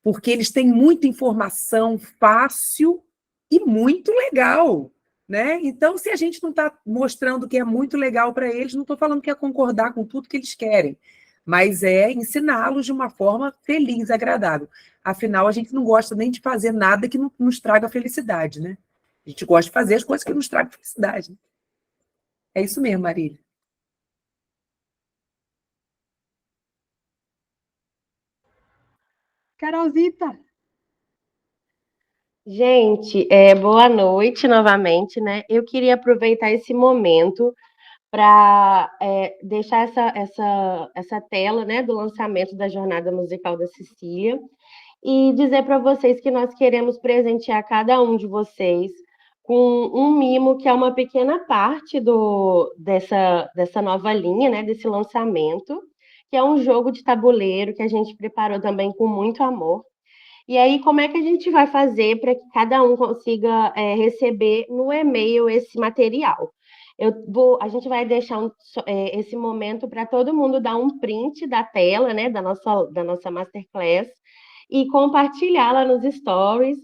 Porque eles têm muita informação fácil e muito legal, né? Então, se a gente não está mostrando que é muito legal para eles, não estou falando que é concordar com tudo que eles querem, mas é ensiná-los de uma forma feliz, agradável. Afinal, a gente não gosta nem de fazer nada que não nos traga felicidade, né? A gente gosta de fazer as coisas que nos tragam felicidade. Né? É isso mesmo, Marília. Carolzita, Gente, boa noite novamente, né? Eu queria aproveitar esse momento para deixar essa tela, né, do lançamento da Jornada Musical da Cecília e dizer para vocês que nós queremos presentear cada um de vocês com um mimo que é uma pequena parte dessa nova linha, né, desse lançamento, que é um jogo de tabuleiro que a gente preparou também com muito amor. E aí, como é que a gente vai fazer para que cada um consiga receber no e-mail esse material? A gente vai deixar esse momento para todo mundo dar um print da tela, né, da nossa masterclass, e compartilhar lá nos stories,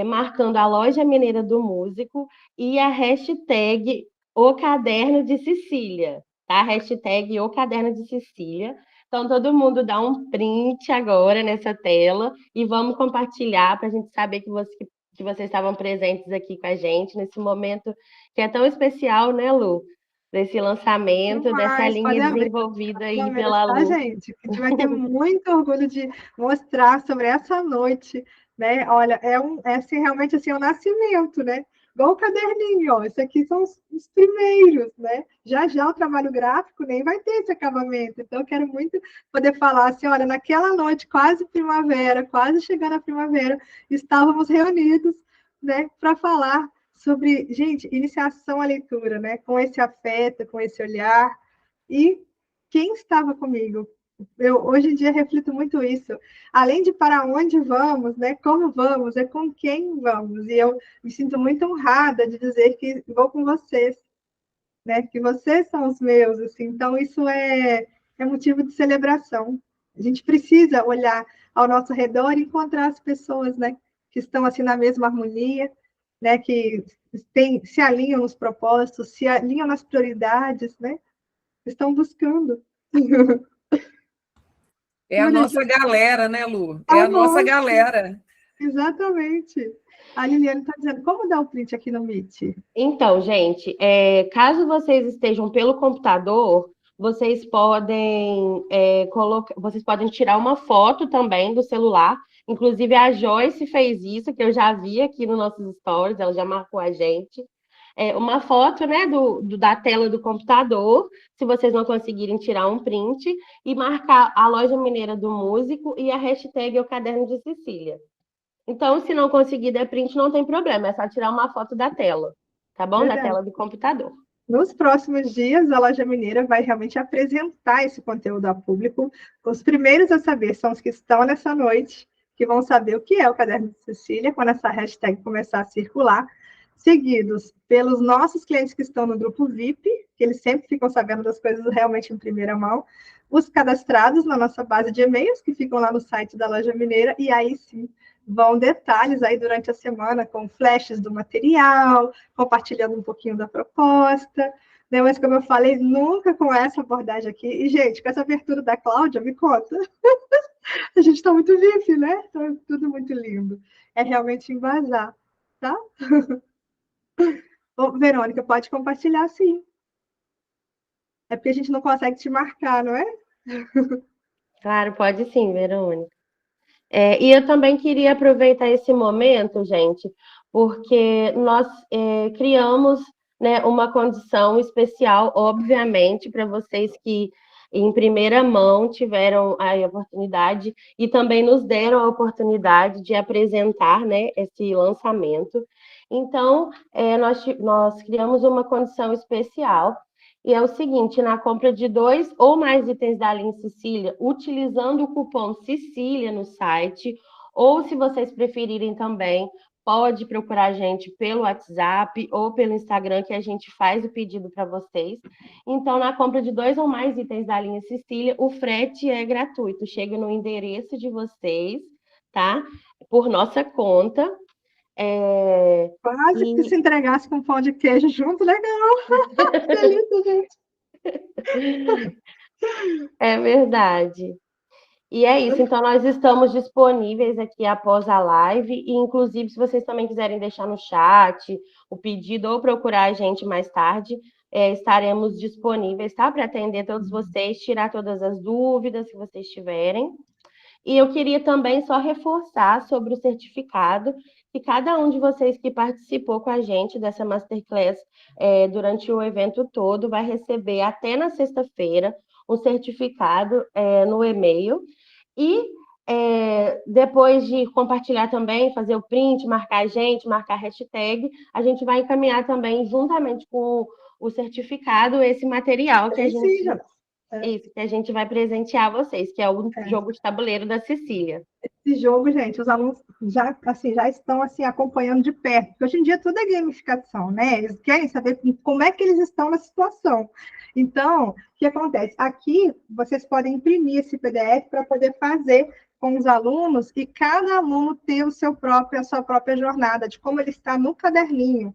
marcando a Loja Mineira do Músico e a hashtag O Caderno de Cecília, tá? Hashtag O Caderno de Cecília. Então, todo mundo dá um print agora nessa tela e vamos compartilhar para a gente saber que vocês estavam presentes aqui com a gente nesse momento que é tão especial, né, Lu? Desse lançamento, dessa linha desenvolvida aí pela tá, Lu. gente? A gente vai ter muito orgulho de mostrar sobre essa noite, né? Olha, assim, realmente assim, é um nascimento, né? Igual o caderninho, ó. Isso aqui são os primeiros, né? Já já o trabalho gráfico nem vai ter esse acabamento. Então, eu quero muito poder falar assim, olha, naquela noite, quase primavera, quase chegando a primavera, estávamos reunidos, né, para falar sobre, gente, iniciação à leitura, né? Com esse afeto, com esse olhar. E quem estava comigo? Eu, hoje em dia, reflito muito isso. Além de para onde vamos, né? Como vamos, é com quem vamos. E eu me sinto muito honrada de dizer que vou com vocês, né? Que vocês são os meus, assim. Então, isso é motivo de celebração. A gente precisa olhar ao nosso redor e encontrar as pessoas, né? Que estão, assim, na mesma harmonia, né? Que se alinham nos propósitos, se alinham nas prioridades, né? Estão buscando. É a nossa galera, né, Lu? É a nossa galera. Exatamente. A Liliane está dizendo, como dar o print aqui no Meet? Então, gente, caso vocês estejam pelo computador, vocês podem vocês podem tirar uma foto também do celular. Inclusive, a Joyce fez isso, que eu já vi aqui nos nossos stories, ela já marcou a gente. Uma foto, né, da tela do computador, se vocês não conseguirem tirar um print, e marcar a Loja Mineira do Músico e a hashtag O Caderno de Cecília. Então, se não conseguir dar print, não tem problema, é só tirar uma foto da tela, tá bom? Verdade. Da tela do computador. Nos próximos dias, a Loja Mineira vai realmente apresentar esse conteúdo ao público. Os primeiros a saber são os que estão nessa noite, que vão saber o que é o Caderno de Cecília, quando essa hashtag começar a circular. seguidos pelos nossos clientes que estão no grupo VIP, que eles sempre ficam sabendo das coisas realmente em primeira mão, os cadastrados na nossa base de e-mails, que ficam lá no site da Loja Mineira, e aí sim, vão detalhes aí durante a semana, com flashes do material, compartilhando um pouquinho da proposta, né? Mas como eu falei, nunca com essa abordagem aqui, e gente, com essa abertura da Cláudia, me conta, a gente está muito VIP, né? Então, tudo muito lindo, é realmente embasar, tá? Ô, Verônica, pode compartilhar, sim. É porque a gente não consegue te marcar, não é? Claro, pode sim, Verônica. E eu também queria aproveitar esse momento, gente, porque nós criamos, né, uma condição especial, obviamente, para vocês que em primeira mão tiveram a oportunidade e também nos deram a oportunidade de apresentar, né, esse lançamento. Então, nós criamos uma condição especial. E é o seguinte, na compra de 2 ou mais itens da linha Cecília, utilizando o cupom Cecília no site, ou se vocês preferirem também, pode procurar a gente pelo WhatsApp ou pelo Instagram, que a gente faz o pedido para vocês. Então, na compra de 2 ou mais itens da linha Cecília, o frete é gratuito, chega no endereço de vocês, tá? Por nossa conta. Quase que se entregasse com pão de queijo junto, legal. Delícia, gente. É verdade. E é isso, então nós estamos disponíveis aqui após a live, e inclusive se vocês também quiserem deixar no chat o pedido ou procurar a gente mais tarde, estaremos disponíveis, tá? Para atender todos vocês, tirar todas as dúvidas que vocês tiverem. E eu queria também só reforçar sobre o certificado, que cada um de vocês que participou com a gente dessa Masterclass durante o evento todo vai receber até na sexta-feira um certificado no e-mail. E depois de compartilhar também, fazer o print, marcar a gente, marcar a hashtag, a gente vai encaminhar também, juntamente com o certificado, esse material que a gente... Isso, que a gente vai presentear vocês, que é o jogo de tabuleiro da Cecília. Esse jogo, gente, os alunos já estão assim, acompanhando de perto, porque hoje em dia tudo é gamificação, né? Eles querem saber como é que eles estão na situação. Então, o que acontece? Aqui, vocês podem imprimir esse PDF para poder fazer com os alunos e cada aluno ter a sua própria jornada, de como ele está no caderninho.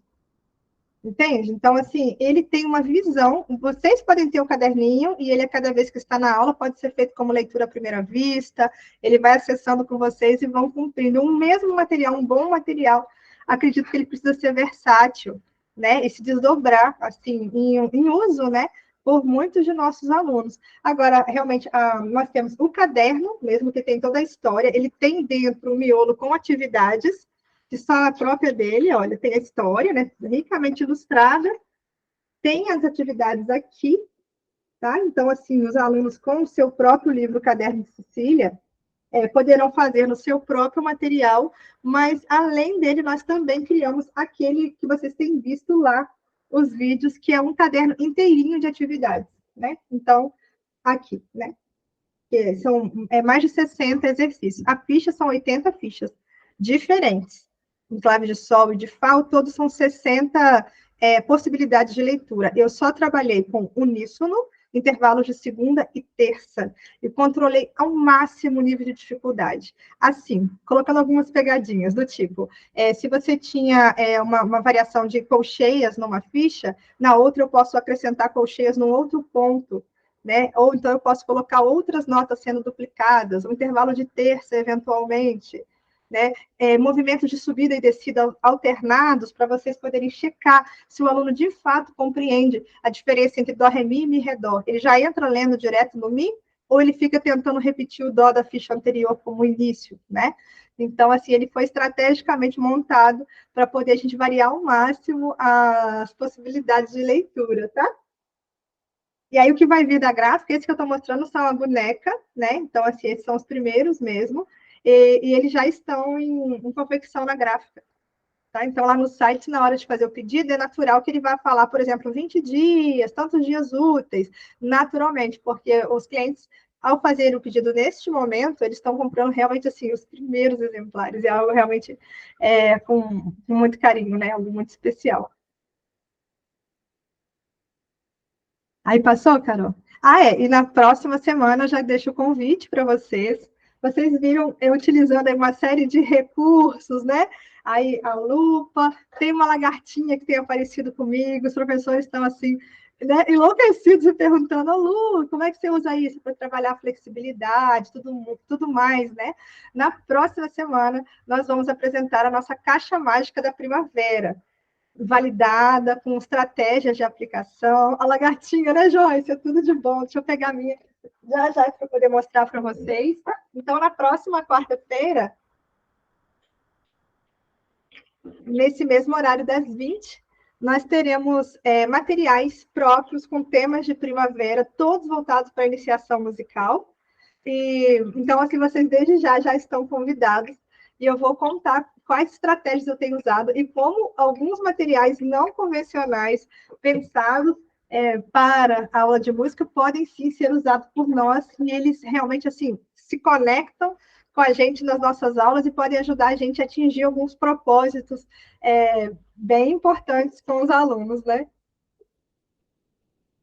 Entende? Então, assim, ele tem uma visão, vocês podem ter o caderninho, e ele, a cada vez que está na aula, pode ser feito como leitura à primeira vista, ele vai acessando com vocês e vão cumprindo um mesmo material, um bom material. Acredito que ele precisa ser versátil, né, e se desdobrar, assim, em uso, né, por muitos de nossos alunos. Agora, realmente, nós temos o caderno, mesmo que tem toda a história, ele tem dentro o miolo com atividades, que só a própria dele, olha, tem a história, né, ricamente ilustrada, tem as atividades aqui, tá? Então, assim, os alunos com o seu próprio livro Caderno de Cecília poderão fazer no seu próprio material, mas, além dele, nós também criamos aquele que vocês têm visto lá, os vídeos, que é um caderno inteirinho de atividades, né? Então, aqui, né? São mais de 60 exercícios. A ficha são 80 fichas diferentes. Em clave de sol e de fá, todos são 60 possibilidades de leitura. Eu só trabalhei com uníssono, intervalos de segunda e terça, e controlei ao máximo o nível de dificuldade. Assim, colocando algumas pegadinhas, do tipo, se você tinha uma variação de colcheias numa ficha, na outra eu posso acrescentar colcheias num outro ponto, né? Ou então eu posso colocar outras notas sendo duplicadas, um intervalo de terça, eventualmente, né? Movimentos de subida e descida alternados, para vocês poderem checar se o aluno de fato compreende a diferença entre dó, ré, mi e mi, ré, dó. Ele já entra lendo direto no mi, ou ele fica tentando repetir o dó da ficha anterior como início, né? Então, assim, ele foi estrategicamente montado para poder a gente variar ao máximo as possibilidades de leitura, tá? E aí, o que vai vir da gráfica, esse que eu estou mostrando são a boneca, né? Então, assim, esses são os primeiros mesmo. E eles já estão em confecção na gráfica. Tá? Então, lá no site, na hora de fazer o pedido, é natural que ele vá falar, por exemplo, 20 dias, tantos dias úteis, naturalmente, porque os clientes ao fazer o pedido neste momento, eles estão comprando realmente assim os primeiros exemplares, é algo realmente com muito carinho, né? Algo muito especial. Aí passou, Carol? E na próxima semana eu já deixo o convite para vocês. Vocês viram eu utilizando aí uma série de recursos, né? Aí a lupa, tem uma lagartinha que tem aparecido comigo, os professores estão assim, né, enlouquecidos e perguntando, Lu, como é que você usa isso para trabalhar flexibilidade, tudo mais, né? Na próxima semana, nós vamos apresentar a nossa caixa mágica da primavera, validada, com estratégias de aplicação. A lagartinha, né, Joyce? É tudo de bom. Deixa eu pegar a minha já para poder mostrar para vocês. Então, na próxima quarta-feira, nesse mesmo horário das 20, nós teremos materiais próprios com temas de primavera, todos voltados para a iniciação musical. Então, assim, vocês desde já estão convidados. E eu vou contar quais estratégias eu tenho usado e como alguns materiais não convencionais pensados para a aula de música podem sim ser usados por nós e eles realmente assim se conectam com a gente nas nossas aulas e podem ajudar a gente a atingir alguns propósitos bem importantes com os alunos, né?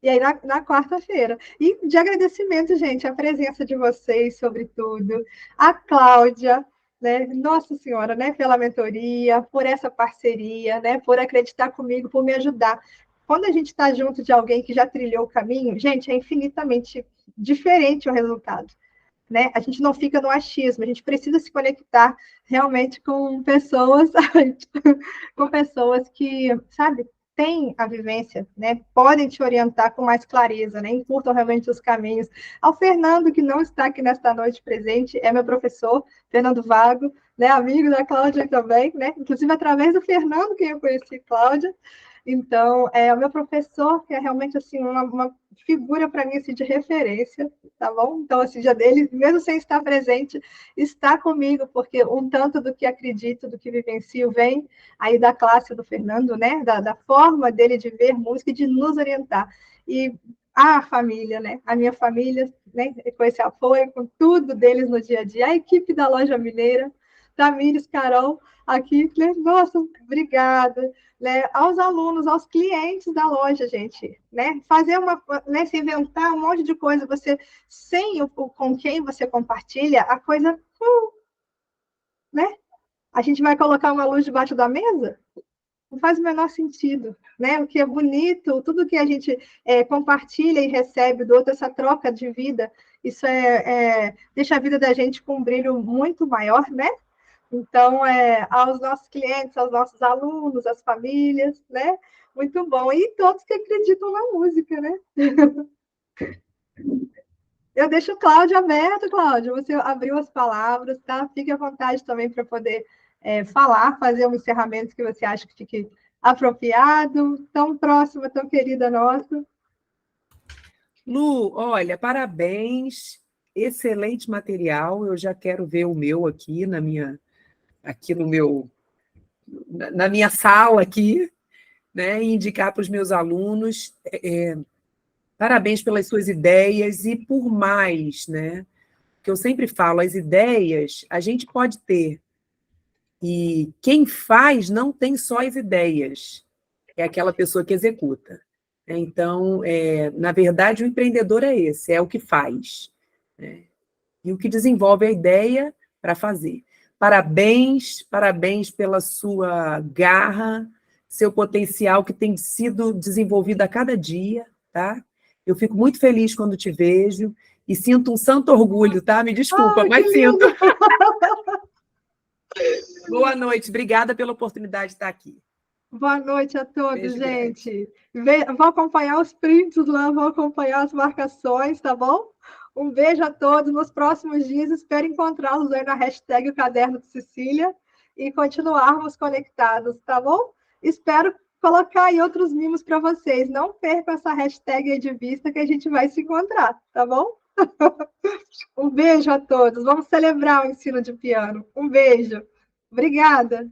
E aí, na quarta-feira. E de agradecimento, gente, a presença de vocês, sobretudo, a Cláudia, né? Nossa Senhora, né? Pela mentoria, por essa parceria, né? Por acreditar comigo, por me ajudar. Quando a gente está junto de alguém que já trilhou o caminho, gente, é infinitamente diferente o resultado, né? A gente não fica no achismo, a gente precisa se conectar realmente com pessoas, com pessoas que, sabe, têm a vivência, né? Podem te orientar com mais clareza, né? Encurtam realmente os caminhos. Ao Fernando, que não está aqui nesta noite presente, é meu professor, Fernando Vago, né? Amigo da Cláudia também, né? Inclusive, através do Fernando que eu conheci Cláudia. Então, é o meu professor, que é realmente assim, uma figura para mim assim, de referência, tá bom? Então, assim, já dele, mesmo sem estar presente, está comigo, porque um tanto do que acredito, do que vivencio, vem aí da classe do Fernando, né? Da forma dele de ver música e de nos orientar. E a família, né? A minha família, né? Com esse apoio, com tudo deles no dia a dia, a equipe da Loja Mineira, Tamires, Carol, aqui, né? Nossa, obrigada. Né, aos alunos, aos clientes da loja, gente, né? Fazer né, se inventar um monte de coisa, você sem com quem você compartilha, a coisa, né? A gente vai colocar uma luz debaixo da mesa? Não faz o menor sentido, né? O que é bonito, tudo que a gente compartilha e recebe do outro, essa troca de vida, isso deixa a vida da gente com um brilho muito maior, né? Então, aos nossos clientes, aos nossos alunos, às famílias, né? Muito bom. E todos que acreditam na música, né? Eu deixo o Cláudio aberto, Cláudio. Você abriu as palavras, tá? Fique à vontade também para poder falar, fazer um encerramento que você acha que fique apropriado. Tão próxima, tão querida nossa. Lu, olha, parabéns. Excelente material. Eu já quero ver o meu aqui na minha sala aqui, né, e indicar para os meus alunos. Parabéns pelas suas ideias e por mais, né? Que eu sempre falo, as ideias a gente pode ter e quem faz não tem só as ideias, é aquela pessoa que executa. Então, na verdade, o empreendedor é esse, é o que faz, né? E o que desenvolve a ideia para fazer. Parabéns, parabéns pela sua garra, seu potencial que tem sido desenvolvido a cada dia, tá? Eu fico muito feliz quando te vejo e sinto um santo orgulho, tá? Me desculpa, mas sinto. Boa noite, obrigada pela oportunidade de estar aqui. Boa noite a todos, Beijo gente. Vou acompanhar os prints lá, vou acompanhar as marcações, tá bom? Um beijo a todos. Nos próximos dias, espero encontrá-los aí na hashtag O Caderno de Cecília e continuarmos conectados, tá bom? Espero colocar aí outros mimos para vocês. Não percam essa hashtag aí de vista que a gente vai se encontrar, tá bom? Um beijo a todos. Vamos celebrar o ensino de piano. Um beijo. Obrigada.